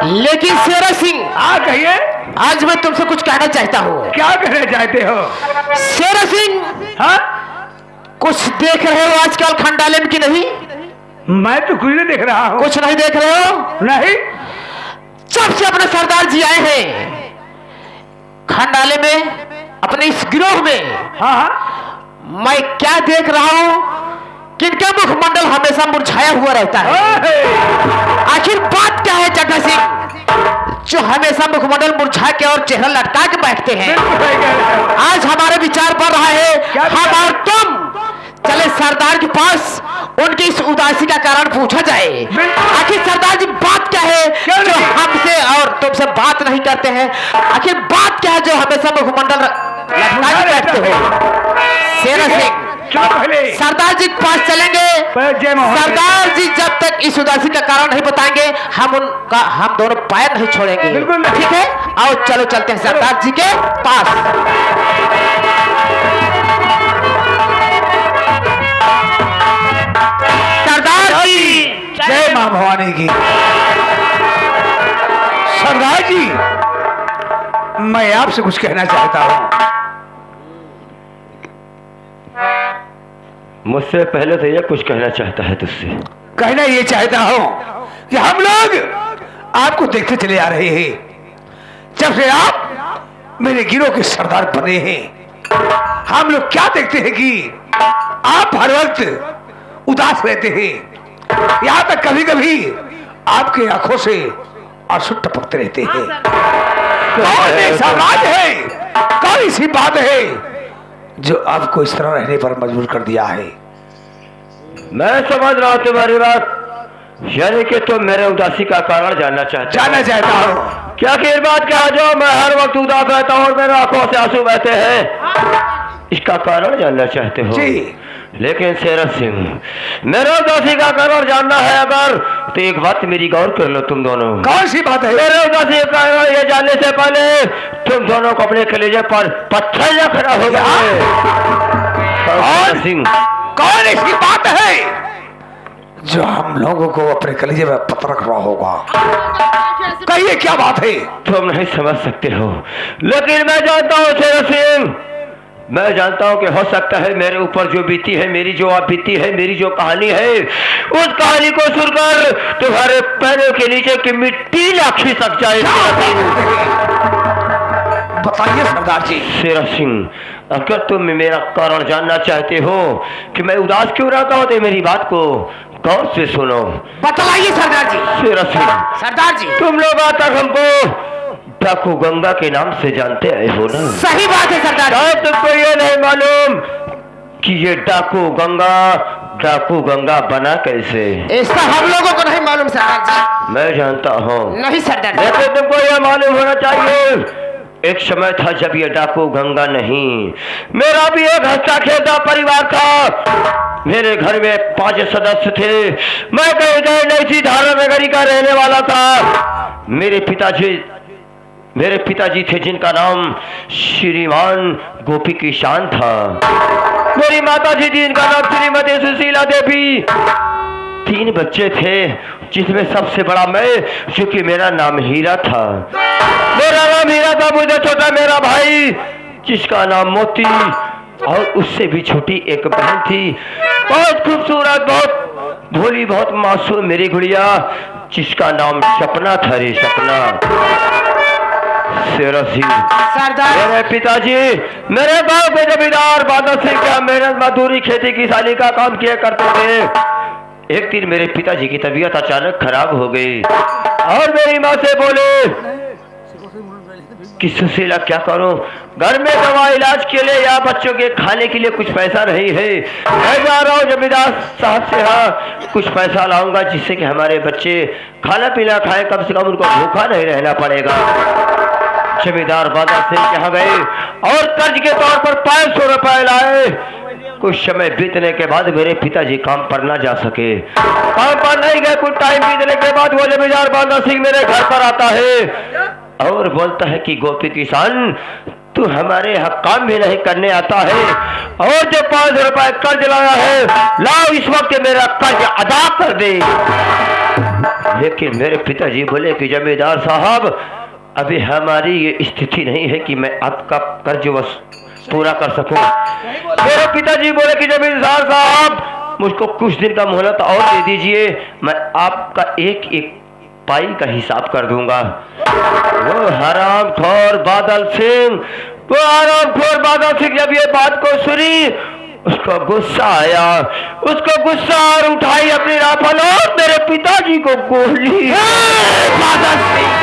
लेकिन शेरा सिंह, हाँ कहिए। आज मैं तुमसे कुछ कहना चाहता हूँ। क्या कहना चाहते हो? शेरा सिंह, हाँ कुछ देख रहे हो आजकल खंडाले में कि नहीं? मैं तो कुछ नहीं देख रहा हूँ। कुछ नहीं देख रहे हो? नहीं। जब से अपने सरदार जी आए हैं खंडाले में, अपने इस गिरोह में, हाँ मैं क्या देख रहा हूँ कि इनका मुखमंडल हमेशा मुरझाया हुआ रहता है। आखिर बात क्या है चड्ढा सिंह, जो हमेशा मुखमंडल मुरझा के और चेहरा लटका के बैठते हैं? आज हमारे विचार बढ़ रहा है, हम और तुम चले सरदार के पास, उनकी इस उदासी का कारण पूछा जाए। आखिर सरदार जी बात क्या है जो हमसे और तुमसे बात नहीं करते हैं? आखिर बात क्या है जो हमेशा मुखमंडल लटका के बैठते हो? शेरा सिंह, सरदार जी के पास चलेंगे। सरदार जी जब तक इस उदासी का कारण नहीं बताएंगे, हम दोनों पैर नहीं छोड़ेंगे। ठीक है, आओ चलो चलते हैं सरदार जी के पास। सरदार जी, जय मां भवानी की। सरदार जी, मैं आपसे कुछ कहना चाहता हूँ। मुझसे पहले तो ये कुछ कहना चाहता है तुझसे। कहना ये चाहता हूँ कि हम लोग आपको देखते चले आ रहे हैं। जब से आप मेरे गिरोह के सरदार बने हैं, हम लोग क्या देखते हैं कि आप हर वक्त उदास रहते हैं। यहाँ तक कभी कभी आपके आंखों से आंसू टपकते रहते हैं। कौन ऐसा राज है, कौन सी बात है जो आपको इस तरह रहने पर मजबूर कर दिया है? मैं समझ रहा हूँ तुम्हारी बात, यानी कि तुम मेरे उदासी का कारण जानना चाहते हूँ। क्या कि बात क्या जो मैं हर वक्त उदास रहता हूँ और मेरे आंखों से आंसू बहते हैं, इसका कारण जानना चाहते हो? जी। लेकिन शेरा सिंह, मेरे उदासी का कारण जानना है अगर, तो एक बात मेरी गौर कर लो तुम दोनों। कौन सी बात है? मेरे उदासी का कारण ये जानने से पहले तुम दोनों को अपने कलेजे पर पत्थर या खड़ा हो गया। सिंह, कौन ऐसी बात है जो हम लोगों को अपने कलेजे में पत्थर रख रहा होगा? कहिए क्या बात है? तुम नहीं समझ सकते हो, लेकिन मैं जानता हूँ शेरा सिंह, मैं जानता हूँ कि हो सकता है मेरे ऊपर जो बीती है, मेरी जो आप बीती है, मेरी जो कहानी है, उस कहानी को सुनकर तुम्हारे पैरों के नीचे की मिट्टी ना खिसक जाए। बताइए सरदार जी। शेरा सिंह, अगर तुम मेरा कारण जानना चाहते हो कि मैं उदास क्यों रहता हूँ, तो मेरी बात को गौर से सुनो। बतलाइए सरदार जी। शेरा सिंह, सरदार जी, तुम लोग आज तक हमको डाकू गंगा के नाम से जानते आए हो ना? सही बात है सरदार जी। तुमको ये नहीं मालूम कि ये डाकू गंगा बना कैसे? ऐसा हम लोगों को नहीं मालूम सरदार जी। मैं जानता हूँ। नहीं सरदार जी। लेकिन तुमको ये मालूम होना चाहिए, एक समय था जब ये डाकू गंगा नहीं, मेरा भी एक हंसता खेलता परिवार था। मेरे घर में 5 सदस्य थे। मैं कहीं गए नहीं थी, धारा नगरी का रहने वाला था। मेरे पिताजी थे जिनका नाम श्रीमान गोपी किसान था। मेरी माता जी जिनका नाम श्रीमती सुशीला देवी। 3 बच्चे थे, जिसमें सबसे बड़ा मैं, जो कि मेरा नाम हीरा था। मेरा नाम हीरा था, मुझे छोटा मेरा भाई जिसका नाम मोती, और उससे भी छोटी एक बहन थी, बहुत खूबसूरत, बहुत भोली, बहुत मासूम मेरी गुड़िया, जिसका नाम सपना था। रे सपना। शेरा सिंह, मेरे पिताजी मेरे गांव के जमींदार बादल सिंह का मेहनत मजदूरी खेती किसानी का काम किया करते थे। एक दिन मेरे पिताजी की तबीयत अचानक खराब हो गई और मेरी माँ से बोले कि सुशीला क्या करूं, घर में दवा इलाज के लिए या बच्चों के खाने के लिए कुछ पैसा नहीं है। मैं जा रहा हूँ जमींदार साहब से, हाँ कुछ पैसा लाऊंगा जिससे कि हमारे बच्चे खाना पीना खाए, कम से कम उनको भूखा नहीं रहना पड़ेगा। जमींदार बादल सिंह यहाँ गए और कर्ज के तौर पर 500 रुपए लाए। कुछ समय बीतने के बाद मेरे पिताजी काम पर ना जा सके, काम पर नहीं गए। कुछ टाइम बीतने के बाद वो जमींदार बादल सिंह मेरे घर पर आता है और बोलता है कि गोपी किसान, तू हमारे यहाँ काम भी नहीं करने आता है और जो 500 रुपए कर्ज लाया है, लाओ इस वक्त मेरा कर्ज अदा कर दे। लेकिन मेरे पिताजी बोले कि जमींदार साहब, अभी हमारी ये स्थिति नहीं है कि मैं आपका कर्ज पूरा कर सकूं। मेरे पिताजी बोले कि जमींदार साहब, मुझको कुछ दिन का मोहलत और दे दीजिए, मैं आपका एक एक पाई का हिसाब कर दूंगा। वो हरामखोर बादल सिंह जब ये बात को सुनी, उसको गुस्सा आया, उसको गुस्सा और उठाई अपनी राफल और मेरे पिताजी को गोली। बादल सिंह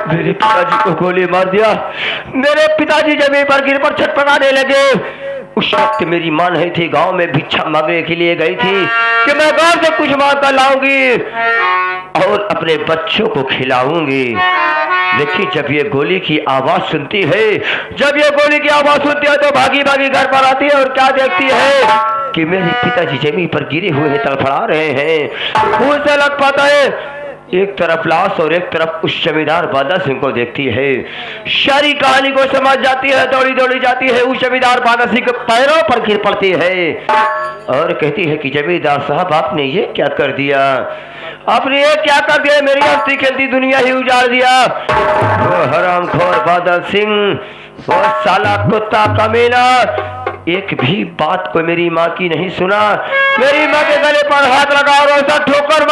मेरे पिताजी को गोली मार दिया। मेरे पिताजी जमीन पर गिर पर छटपटाने लगे। उस वक्त मेरी मां नहीं थी, गांव में भिक्षा मांगने के लिए गई थी कि मैं गांव से कुछ मांग कर लाऊंगी और अपने बच्चों को खिलाऊंगी। देखिए जब ये गोली की आवाज सुनती है, तो भागी भागी घर पर आती है और क्या देखती है कि मेरे पिताजी जमीन पर गिरे हुए तड़फड़ा रहे हैं, खून से लथपथ है। एक तरफ लाश और एक तरफ उस जमींदार बादल सिंह को देखती है। सारी कहानी को समझ जाती है, दौड़ी दौड़ी जाती है, उस जमींदार बादल सिंह के पैरों पर गिर पड़ती है और कहती है कि जमींदार साहब, आपने ये क्या कर दिया, आपने ये क्या कर दिया, मेरी हंसती खेलती दुनिया ही उजाड़ दिया। वो हरामखोर बादल सिंह, वो साला कुत्ता कमीना, एक भी बात को मेरी माँ की नहीं सुना। मेरी माँ के गले पर हाथ लगा और ऐसा ठोकर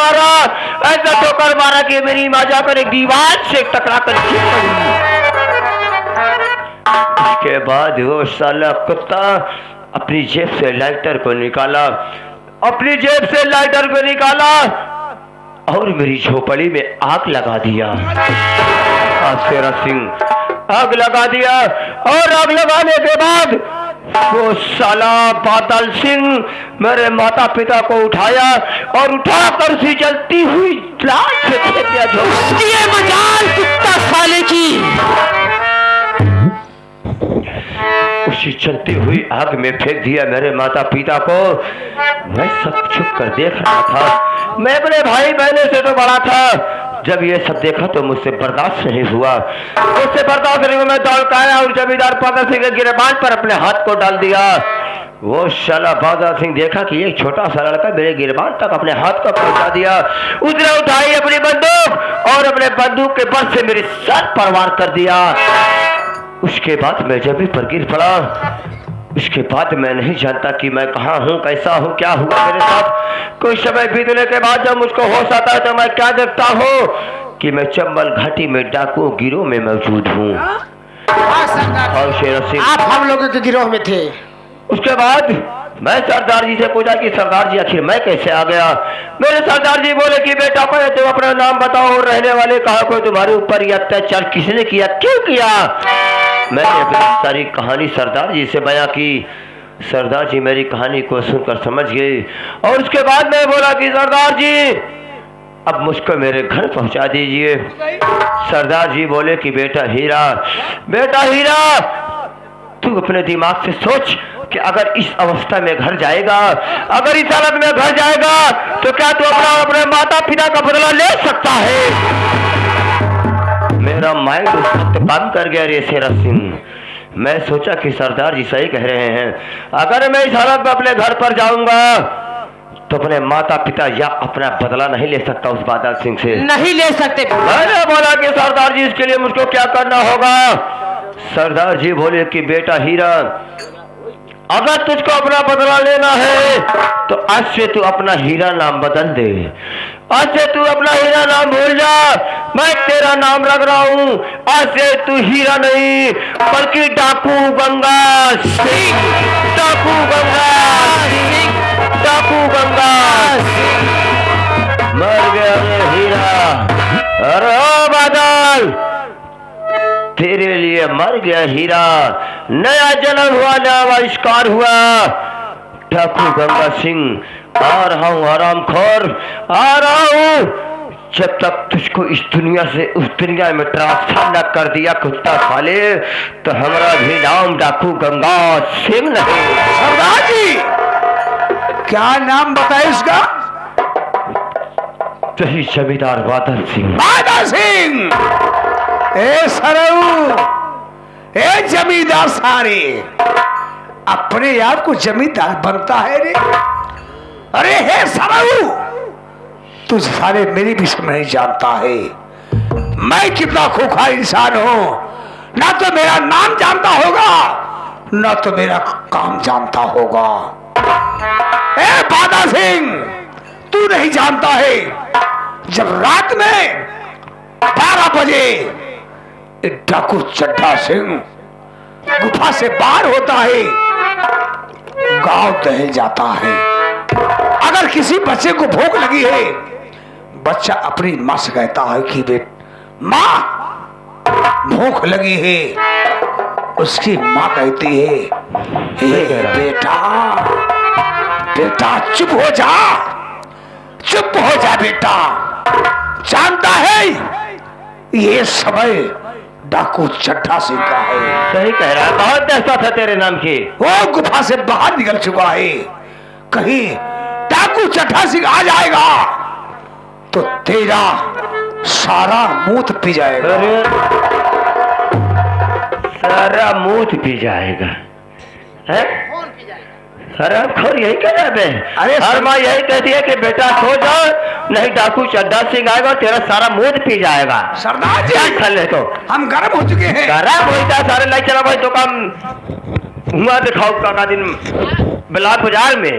मारा कि मेरी माँ जाकर एक दीवार से टकरा कर गिर पड़ी। उसके बाद वो साला कुत्ता अपनी जेब से लाइटर को निकाला और मेरी झोपड़ी में आग लगा दिया। शेरा सिंह आग लगा दिया और आग लगाने के बाद वो साला बादल सिंह मेरे माता पिता को उठाया और उठाकर उसी जलती हुई लाश से फेंक दिया। मजाल कुत्ता साले की। उसी चलती हुई आग में फेंक दिया मेरे माता पिता को। मैं सब चुप कर देख रहा था। मैं अपने भाई बहनों से तो बड़ा था। जब ये सब देखा तो मुझसे बर्दाश्त नहीं हुआ। मैं दौड़ कर आया और जमींदार बादल सिंह के गिरबान पर अपने हाथ को डाल दिया। वो शाला बादल सिंह देखा कि एक छोटा सा लड़का मेरे गिरबान तक अपने हाथ को पहुंचा दिया। उसने उठाई अपनी बंदूक और अपने बंदूक के बल से मेरे सर पर वार कर दिया। उसके बाद मैं जमीन पर गिर पड़ा। उसके बाद मैं नहीं जानता कि मैं कहाँ हूँ, कैसा हूँ, क्या हुआ मेरे साथ। कुछ समय बीतने के बाद जब मुझको होश आता है तो मैं क्या देखता हूँ कि मैं चंबल घाटी में डाकू गिरोह में मौजूद हूँ। आप हम लोगों के गिरोह में थे। उसके बाद मैं सरदार जी से पूछा कि सरदार जी आखिर मैं कैसे आ गया। मेरे सरदार जी बोले कि बेटा पहले तुम अपना नाम बताओ और रहने वाले कहाँ को, तुम्हारे ऊपर ये अत्याचार किसने किया, क्यों किया। मैंने अपनी सारी कहानी सरदार जी से बयां की। सरदार जी मेरी कहानी को सुनकर समझ गए और उसके बाद मैं बोला कि सरदार जी अब मुझको मेरे घर पहुंचा दीजिए। सरदार जी बोले कि बेटा हीरा तू अपने दिमाग से सोच कि अगर इस अवस्था में घर जाएगा, अगर इस हालत में घर जाएगा तो क्या तू अपने माता पिता का बदला ले सकता है। मेरा माइंड उस वक्त काम कर गया रे शेरा सिंह। मैं सोचा कि सरदार जी सही कह रहे हैं, अगर मैं इस हालत में अपने घर पर जाऊंगा तो अपने माता पिता या अपना बदला नहीं ले सकता उस बादल सिंह से, नहीं ले सकते। मैंने बोला कि सरदार जी इसके लिए मुझको क्या करना होगा। सरदार जी बोले कि बेटा हीरा, अगर तुझको अपना बदला लेना है तो आज से तू अपना हीरा नाम बदल दे, आज से तू अपना हीरा नाम भूल जा मैं तेरा नाम रख रहा हूँ। आज से तू हीरा नहीं बल्कि डाकू गंगा सिंह, डाकू गंगा सिंह, डाकू गंगा सिंह। मर गया रे हीरा। अरे ओ बादल, तेरे लिए मर गया हीरा। नया जन्म हुआ, नया आविष्कार हुआ। डाकू गंगा सिंह आ रहा हूँ, आराम खोर आ रहा हूँ। जब तक तुझको इस दुनिया से उस दुनिया में ट्रांसफर न कर दिया कुत्ता साले, तो हमारा भी नाम डाकू गंगा सिंह नहीं। सरदार जी, क्या नाम बताए उसका? वही जमींदार बादल सिंह। बादल सिंह, ए सरऊ, ए जमींदार सारे, अपने आप को जमींदार बनता है रे? अरे हे सरऊ, तू सारे मेरी विषय में नहीं जानता है मैं कितना खोखा इंसान हूं। ना तो मेरा नाम जानता होगा, ना तो मेरा काम जानता होगा। ए बादल सिंह, तू नहीं जानता है, जब रात में 12 बजे डाकू चड्ढा सिंह गुफा से बाहर होता है, गांव दह जाता है। अगर किसी बच्चे को भूख लगी है, बच्चा अपनी माँ से कहता है कि माँ भूख लगी है। उसकी माँ कहती है, हे बेटा, बेटा चुप हो जा, चुप हो जा बेटा। जानता है ये समय डाकू चड्ढा सिंह का है। सही कह रहा है, बहुत दहशत है तेरे नाम की। वो गुफा से बाहर निकल चुका है, कहीं डाकू चड्ढा सिंह आ जाएगा तो तेरा सारा मूत पी जाएगा। अरे सारा मूत पी जाएगा है? शराब खोर यही कह रहे हैं। अरे हर माँ यही कहती है कि बेटा सो जाओ, नहीं डाकू चड्ढा सिंह आएगा और तेरा सारा मूत पी जाएगा। सरदार जी, क्या ले तो हम गर्म हो चुके हैं। गर्म होता सारे नहीं चला भाई तो काम हुआ दिखाओ का दिन ब्लाक बाजार में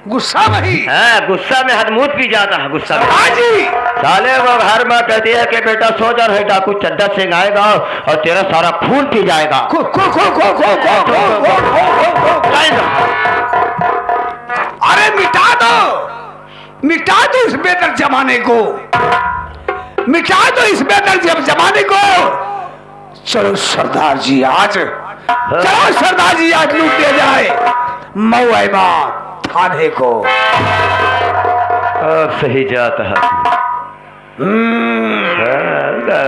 गुस्सा वही है, गुस्सा में हदमूत पी जाता है गुस्सा में। सरदार जी, साले वो हर माँ कहती है कि बेटा सो जा, रहे डाकू चड्ढा सिंह आएगा और तेरा सारा खून पी जाएगा। खो खो खो खो खो खो खो खो खो खो। अरे मिटा दो, मिटा दो इस बेदर जमाने को, मिटा दो इस बेदर जमाने को। चलो सरदार जी आज, चलो सरदार जी आज लूट दिया जाए मऊआ थाने को। सही जाता है,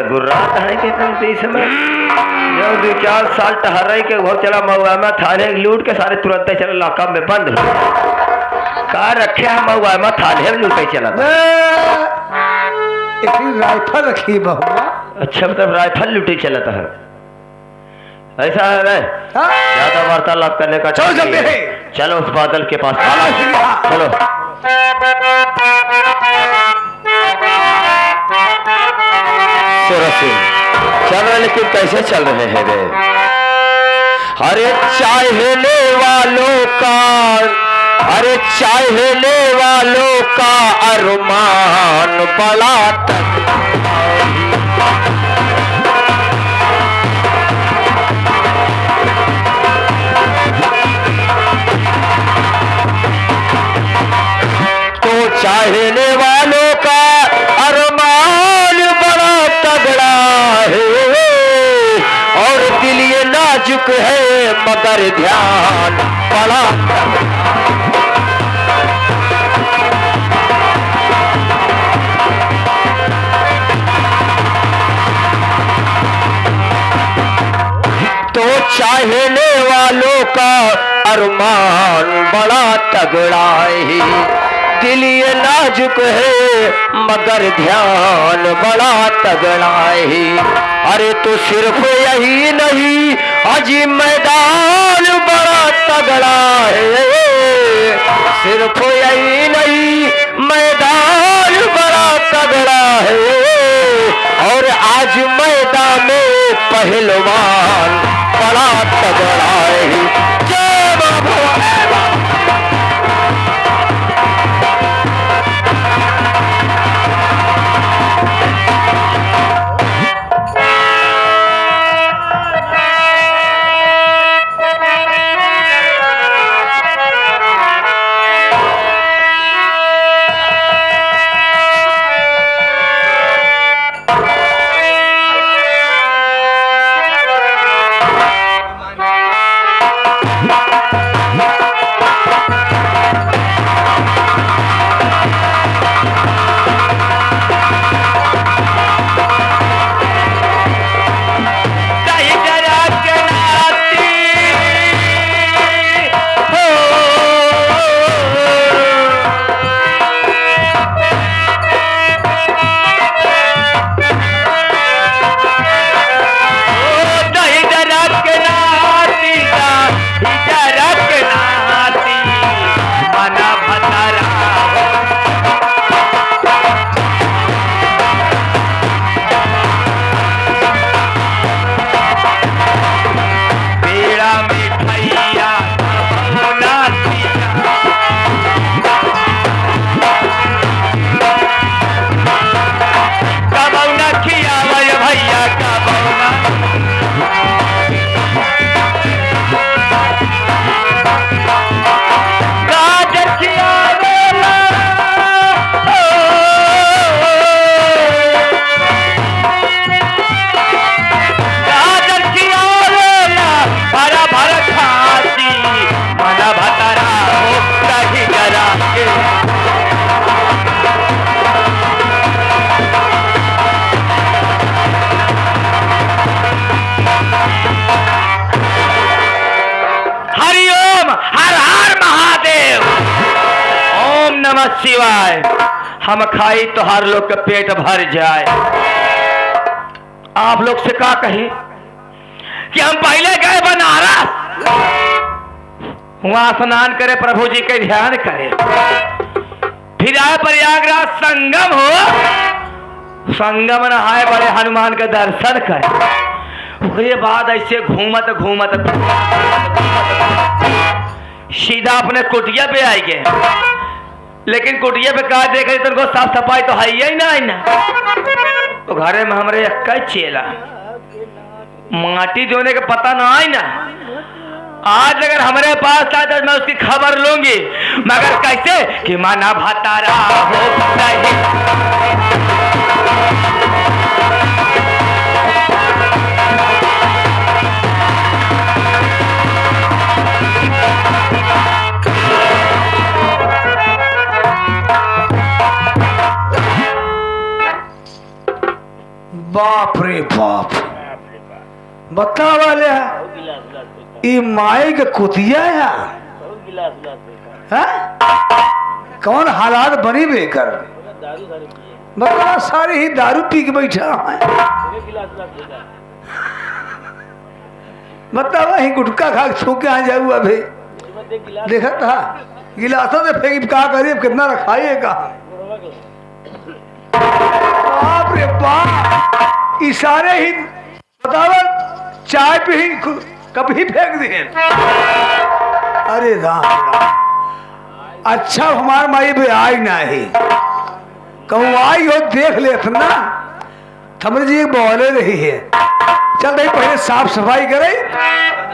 गुर्राता है कि तुम इस समय जो 2-4 साल टहराई के वो चला मऊआ में थाने लूट के सारे तुरंत चला इलाका में बंद हो का रखे है मऊआ में थाने में लूटे चला था। एक राइफल रखी बहुआ। अच्छा मतलब राइफल लूटे चला था, ऐसा है ना? ज्यादा वार्तालाप करने का चलो जल्दी है। चलो उस बादल के पास चलो। चल रहे लेकिन कैसे चल रहे हैं रे? अरे चाहने वालों का, अरे चाहने वालों का अरमान बड़ा तक तो चाहने वालों का अरमान बड़ा तगड़ा है और दिल ये नाजुक है मगर ध्यान बड़ा तो चाहने वालों का अरमान बड़ा तगड़ा है, दिल ये नाजुक है मगर ध्यान बड़ा तगड़ा है। अरे तो सिर्फ यही नहीं अजी मैदान बड़ा तगड़ा है, सिर्फ यही नहीं मैदान बड़ा तगड़ा है और आज मैदान में पहलवान बड़ा तगड़ा है। जय बाबा। शिवाय। हम खाई तो हर लोग का पेट भर जाए। आप लोग से क्या कही कि हम पहले गए बनारस, वहां स्नान करे, प्रभु जी के ध्यान करे, फिर आए प्रयागराज संगम हो, संगम नहाए, बड़े हनुमान के दर्शन करे। उसके बाद ऐसे घूमत घूमत सीधा अपने कुटिया पे आई गए। लेकिन कुटिया पे कहा देख रहे तुमको साफ सफाई तो है ही ना। तो घरे में हमारे एक चेला माटी धोने का पता ना आई ना। आज अगर हमारे पास आए तो मैं उसकी खबर लूंगी, मगर कैसे कि माना भतारा हो बाप रे बाप, बता वाले ये माई के कुतिया है, कौन हालात बनी बेकर, बता सारे ही दारू पी के बैठा है। बता वही गुटखा खा के छू के आ जाऊ। अभी देखा था गिलासों से फेंक कहा करिए कितना रखाइएगा। बाप रे बाप, इशारे ही बतावा चाय पे ही कभी फेंक दिए। अरे राम राम, अच्छा हमारे माई भी आई नहीं, कहूँ आई हो देख ले ना, थमर जी बोले रही है। चल भाई पहले साफ सफाई करे,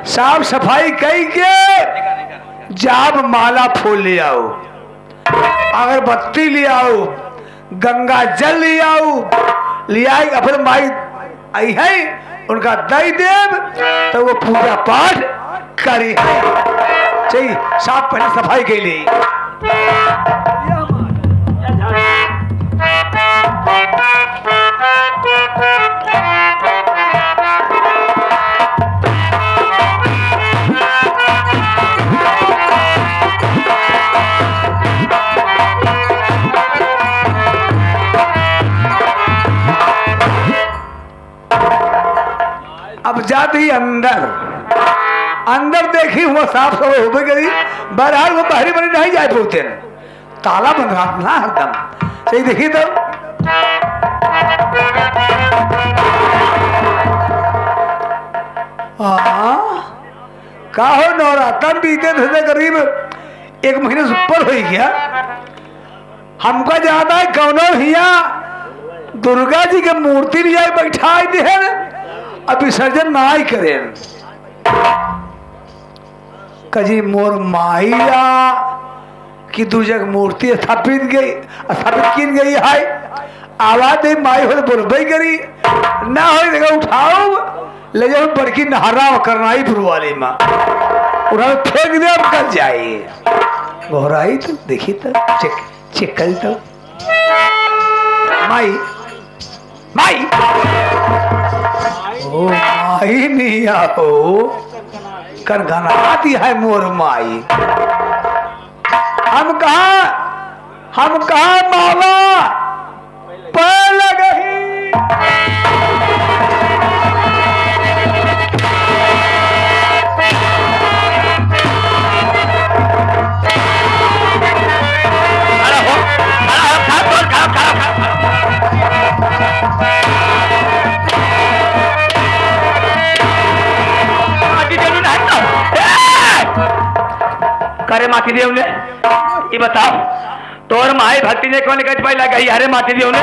साफ सफाई कई के जाब माला फूल ले आओ, अगरबत्ती ले आओ, गंगा जल ले आओ, ले आई अपने माई आई है उनका दई देव, तो वो पूजा पाठ करी है। चाहिए साफ पहले सफाई के लिए। अब जाते ही अंदर अंदर देखी हुआ साफ सफाई हो गई। बहरहाल वो बाहरी बनी नहीं जाए पोते, ताला बंद रखना हरदम। सही देखी तो का हो नवरात्र बीते थे करीब 1 महीने से ऊपर हो गया। हमका ज्यादा है कौनो हिया दुर्गा जी के मूर्ति ले जाए बैठाई दे, अब विसर्जन ना ही करें। कजी मोर माइया की दूजक मूर्ति स्थापित की गई है, आवाज दे माई हो बोलबे करी ना हो देखा उठाओ ले जाओ बड़की नहरा करनाई पुरवाली माँ उन्हें फेंक दे अब कल जाए घोराई तो देखी तो चेक चेक करी तो माई माई ओ माई नहीं आओ कनकना दिया है मोर माई हम कहा मावा पर लगही करे माटी देव ने ये बताओ तोर माई भक्ति ने कौन कट पाई लगाई अरे माटी देव ने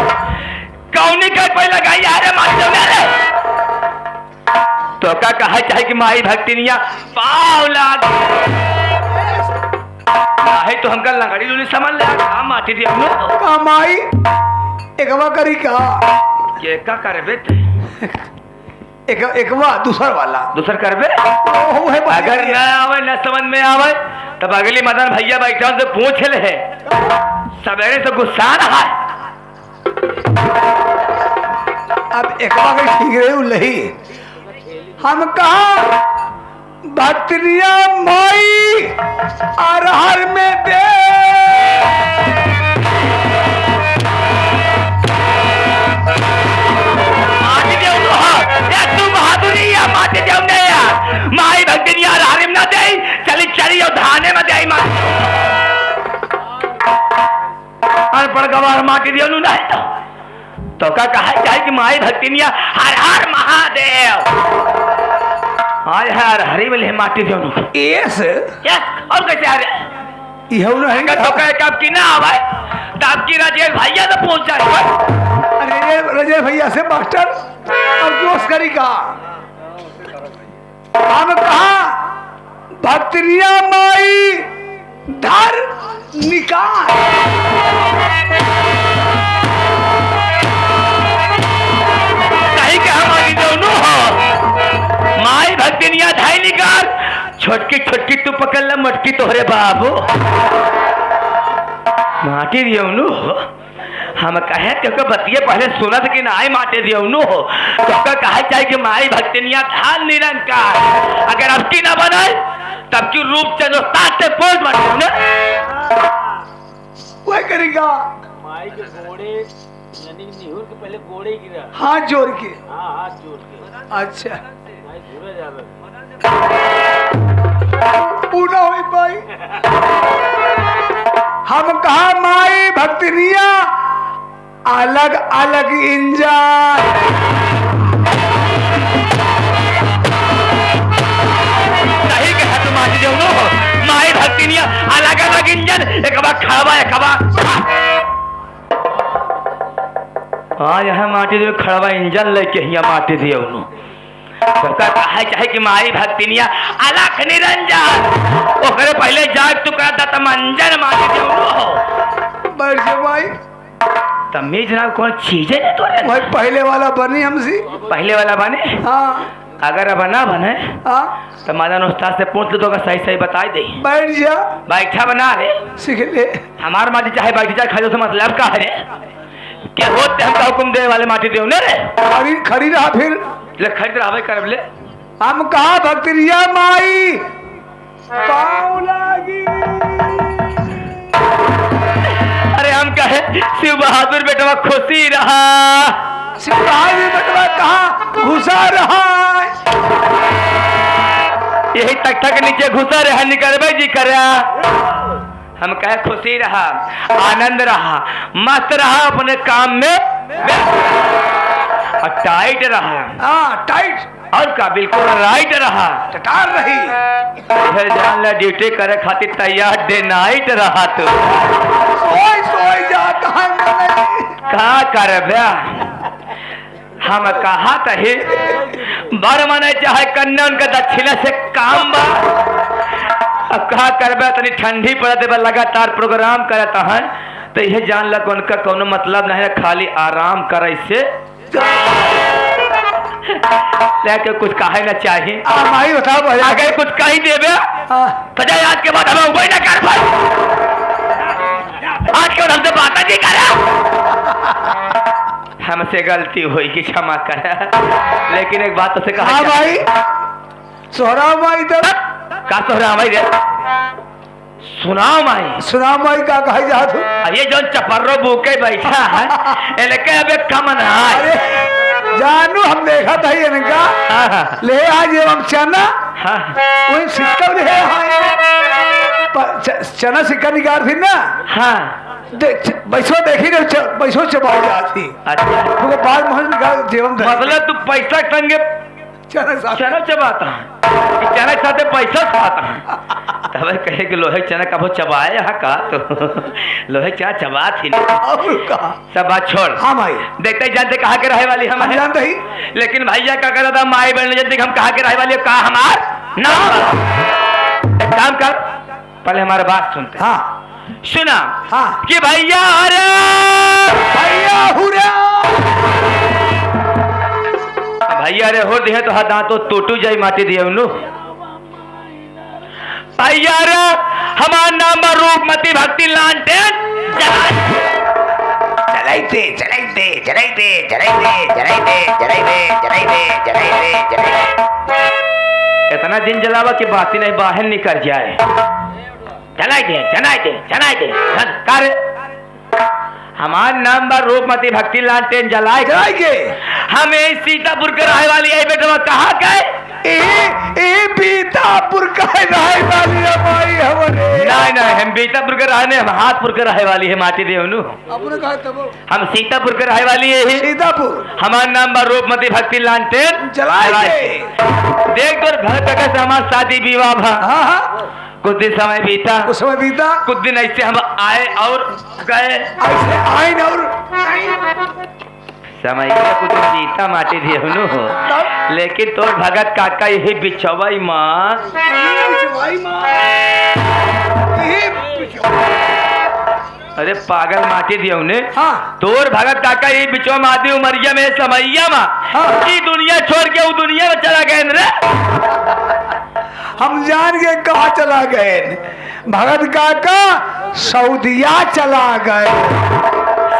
कौन कट पाई लगाई अरे माटी देव ने अरे तो का कहा चाहे कि माई भक्ति निया पाव लाग है तो हमका लंगड़ी लोनी समझ ले आ माटी देव ने का माई एकवा करी का ये का करे बेटे एकवा दूसर वाला दूसर करबे ओ है अगर न आवे न समझ में आवे तब अगली मदन भैया बैठा से पूछ ले है सवेरे से गुस्सा रहा है अब एकवा के ठीक रहे लही हम कहा भक्तिया माई अरहर में दे माटी देव ने यार माई भक्ति यार हारिम ना दे चली चली और धाने में दे मां अनपढ़ गवार माटी देव नु नहीं तो का कहा जाए कि माई भक्ति निया हर हर महादेव आज हर हरी वाले माटी देव नु यस और कैसे आ रहे ये हो ना तो कहे कब की ना आवे तब की राजेश भैया तो पहुंच जाए अरे रजय भैया से मास्टर और दोस्त करी का हम कहा भक्तिया माई धर निकाल कहीं के हमारी दोनों हो माई भक्तिनिया धाई निकाल छोटकी छोटकी तू पकड़ ले मटकी तोहरे बाबू माटी दियोनु हो हम कहे क्योंकि बतिये पहले सुनत कि ना आई माटे दियोनु हो तो कहा चाहे कि माई भक्तिनिया धान निरंकार अगर अब की ना बनाए तब की रूप चलो साथ से पहुंच माटे ना वह करेगा माई के घोड़े यानी निहुर के पहले घोड़े गिरा हाथ जोड़ के हाँ हाथ जोड़ के अच्छा माई घूरे जावे पूरा हुई भाई हम कहा माई भक्तिनिया अलग अलग इंजन नहीं के हाथ माटी दियोनु हो माई भक्तिनिया अलग अलग इंजन एक बार खड़वा एक बार हाँ यहाँ माटी दियो खड़वा इंजन लेके हिया माटी दियोनु सबका कहा चाहे कि माई भक्तिनिया अलख निरंजन ओकरे पहले जाग तू कर दत मंजन माटी दियोनु हो बैठ जा भाई तमीज ना कौन चीज है तो भाई पहले वाला बनी हमसे पहले वाला बने हाँ अगर अब ना बने हाँ तो मदन उस्ताद से पूछ लो तो सही सही बता दे बैठ जा बैठा बना रे सीख ले हमार माटी चाहे बैठ जाए खाजो से मतलब का है क्या होते हम हुक्म दे वाले माटी देव ने रे खड़ी रहा फिर ले खरीद रहा कर ले हम कहा भक्तिया माई पाँव लागी अरे हम कहे शिव बहादुर बेटवा खुशी रहा शिव बहादुर बेटवा कहा घुसा रहा यही तक तक नीचे घुसा रहा निकलबे जी कर हम कहे खुशी रहा आनंद रहा मस्त रहा अपने काम में और टाइट रहा हाँ टाइट और का बिल्कुल राइट रहा टटार रही फिर जान ला ड्यूटी करे खातिर तैयार डे नाइट रहा तू सोई सोई जाता है कहा कर ब्या हम कहा कहे बर मने चाहे कन्या उनका दक्षिणा से काम बा अब कहा करबे तनी ठंडी पड़त बा लगातार प्रोग्राम करता है तो यह जान लग उनका कोनो मतलब नहीं है, खाली आराम कर ऐसे लेके कुछ कहे ना चाहिए। माई बताओ भैया अगर कुछ कही देवे तो जा आज के बाद हमें वही ना कर पाए, आज के बाद हमसे बात नहीं करे, हमसे गलती हुई कि क्षमा कर। लेकिन एक बात तो से कहा भाई सोहरा माई तो का सोहरा माई रे सुनाओ माई, सुना माई का कहा जा तू ये जो चपर्रो भूखे बैठा है इनके अब एक कमन है। अरे जानू हम देखा था इनका ले आज हम चना वही सिक्का ले चना सिक्का निकाल थी ना। हाँ पैसो देखी ना पैसो चबा जाती। अच्छा तुमको बाद में निकाल जीवन मतलब तू पैसा संगे चना चबाता है, चना के साथ पैसा खाता है, तब कहे कि लोहे चना कब चबाए यहाँ का, तो लोहे चना चबा थी सब बात छोड़। हाँ भाई देखते ही जानते कहाँ के रहे वाली हम जानते ही, लेकिन भैया क्या कर रहा था माई बहन जानते हम कहाँ के रहे वाली कहा हमार ना। एक काम कर पहले हमारे बात सुनते। हाँ सुना हाँ कि भैया अरे भैया हुरा भैया रे हो दिए तो हाथ दांतो टूटू जाई माटी दिए उन्नु। भैया रे हमार नाम रूपमती भक्ति लालटेन जलाइते जलाइते जलाइते जलाइते जलाइते जलाइते जलाइते जलाइते जलाइते। इतना दिन जलावा कि बाती नहीं बाहर निकल जाए। जलाइते जलाइते जलाइते कर हमार नाम बा रूपमती भक्ति लालटेन जलाए के हमें सीतापुर के रहे वाली है बेटा कहाँ गए बीतापुर का रहे वाली है भाई हमारे। नहीं हम बीतापुर के रहने हम हाथपुर के रहे वाली है माटी देवनु। हम सीतापुर के रहे वाली है सीतापुर। हमारा नाम बा रूपमती भक्ति लालटेन जलाए देख तो घर तक से हमारा शादी विवाह भा। हाँ कुछ दिन समय बीता कुछ दिन ऐसे हम आए और गए ऐसे आए और समय कुछ दिन बीता माटी देवनु। लेकिन तो भगत काका यही बिछवाई माँ अरे पागल माटी दियो ने। हाँ तोर भगत काका ये बिचो मादी उमरिया में समैया मा की दुनिया छोड़ के वो दुनिया में चला गए रे। हम जान के कहा चला गए भगत काका सऊदिया चला गए।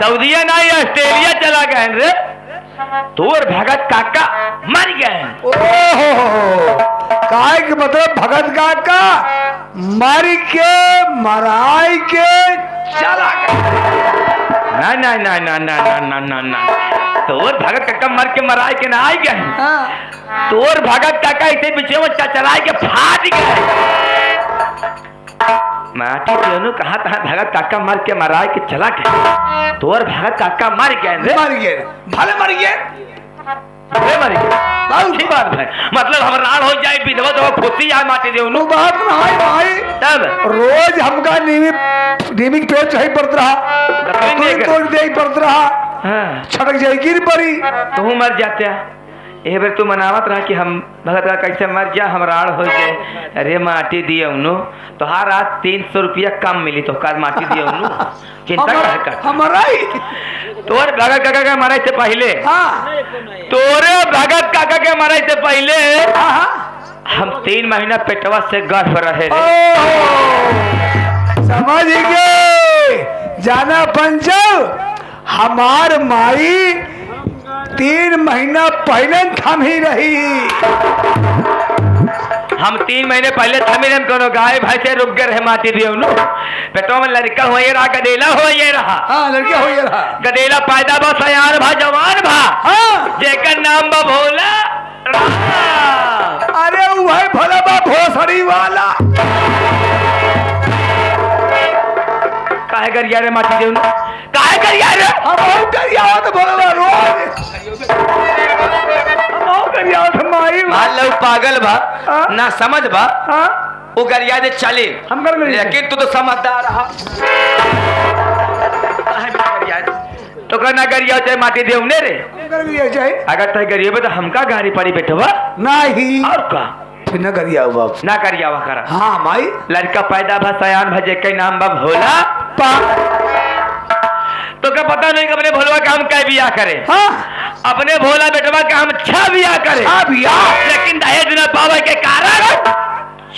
सऊदिया नहीं ऑस्ट्रेलिया चला गए रे। तोर भगत काका मर गए। ओहो काय के मतलब भगत काका मर के मराई के चला गए। ना तोर भगत काका मर के मराई के ना आई गए। तोर भगत काका इसे बिचे में चलाए के फाट गए। माटी दोनों कहा था भगत काका मर के मराए के चला गए। तोर भगत काका मर गए भले मर गए अच्छी बात है। मतलब हम राड़ हो जाए विधवा तो खुशी आए माटी दे उन्होंने बात ना है भाई। तब रोज हमका नीमिक पेड़ चाहिए पड़ता रहा तोड़ दे पड़ता रहा। छटक जाएगी परी तू मर जाते ये बार तू मनावत रहा कि हम भगत का कैसे मर जा हम राड़ हो जाए। अरे माटी दिए उन्हों तो हर रात 300 रुपया कम मिली तो कार माटी दिए उन्हों चिंता कर हमारा तोर भगत काका के मरे से पहले तोरे भगत काका के मरे से पहले हम 3 महीना पेटवा से गर्भ रहे। समझ गए जाना पंचल हमार माई 3 महीना पहले थम ही रही। हम 3 महीने पहले थमी रहे कोनो गाय भैंस से रुक गए रहे माटी दिए उन्हों पेटवा में लड़का हो ये रहा गदेला हो ये रहा। हाँ लड़का हो ये रहा गदेला पैदा बा सयान भा जवान भा। हाँ जेकर नाम बा भोला अरे वह भोला बा भोसड़ी वाला काहे गरिया रे माटी देउन काहे गरिया रे हम गरिया तो भोला रोज हम गरिया तो माई मान लो पागल बा ना समझ बा वो गरिया दे चले हम कर लेकिन तू तो समझदार रहा। तो करना गरिया चाहे माटी देउने रे अगर तय गरिया तो हमका गाड़ी पड़ी बैठवा नहीं और का फिर न गरिया बाप ना करिया वा करा। हाँ माई लड़का पैदा भा सयान भजे के नाम बा भोला तो क्या पता नहीं कि अपने भोलवा का हम क्या बिया करे। हाँ अपने भोला बेटवा का हम 6 बिया करे। हाँ भैया लेकिन दहेज न पावे के कारण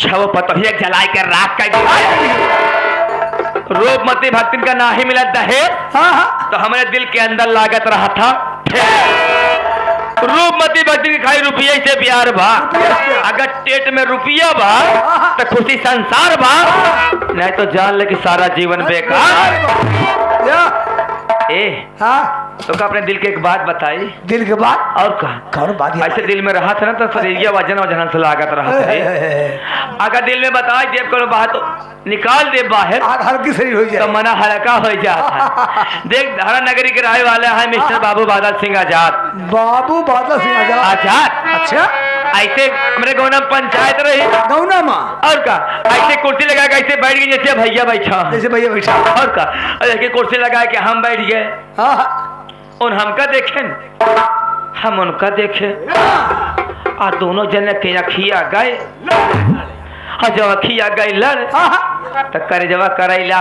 6 पतोहिया जलाई के राख कर रूपमती भक्तिन का ना ही मिला दहेज। हाँ हाँ तो हमारे दिल के अंदर लागत रहा था रूपमती भक्ति की खाई रुपये से प्यार बा। अगर टेट में रुपया बा तो खुशी संसार बा, नहीं तो जान ले कि सारा जीवन बेकार। या ए हाँ तो का अपने दिल के एक बात बताई। दिल के बाद और कहा कौन बात है? ऐसे दिल में रहा था ना तो शरीर वजन से लागत रहा था। अगर दिल में बताए देव को बात तो निकाल दे बाहर आग हल्की शरीर हो तो जाए। मना हल्का हो जाता। देख धारा नगरी के रहने वाले हैं मिस्टर बाबू बादल सिंह आजाद। बाबू बादल सिंह आजाद। आजाद अच्छा ऐसे हमारे गौना पंचायत रही गौना माँ और का ऐसे कुर्सी लगा के ऐसे बैठ गए जैसे भैया बैठा जैसे भैया बैठा। और का ऐसे कुर्सी लगा के हम बैठ गए हाँ हाँ और हमका देखें हम उनका देखे और दोनों जने के अखिया गए और जब अखिया गए लड़ तो करे जवा करैला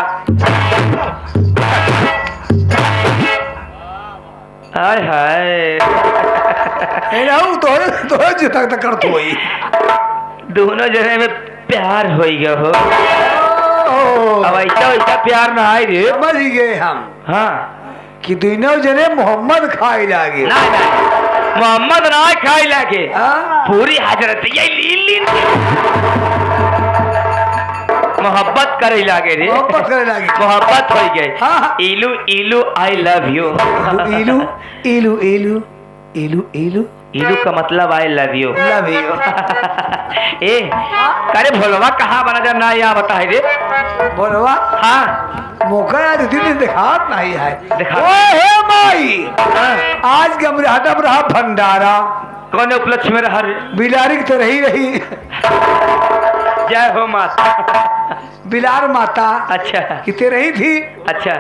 हाय हाय तो जितना तक कर तो ही दोनों जने में प्यार हो गया हो। अब ऐसा वैसा प्यार ना आए रे। समझ ही गए हम हाँ कि दोनों जने मोहम्मद खाए लागे। ना ना मोहम्मद ना खाई लागे हाँ? पूरी हजरत ये लीन मोहब्बत करे लागे रे। मोहब्बत करे लागे। मोहब्बत हो गई। हाँ। इलू इलू आई लव यू। इलू इलू इलू इलू इलू इलू का मतलब I love you. Love you. ए करे भोलवा कहाँ बना जब ना यहाँ बता रे। बोलवा हाँ मौका यार दिन दिखात नहीं है। दिखा। ओ हे माई हाँ। आज गमराहटा रहा भंडारा कौन उपलक्ष्य में रहा रे। बिलारी की तो रही जय हो माता। बिलार माता अच्छा कितने रही थी। अच्छा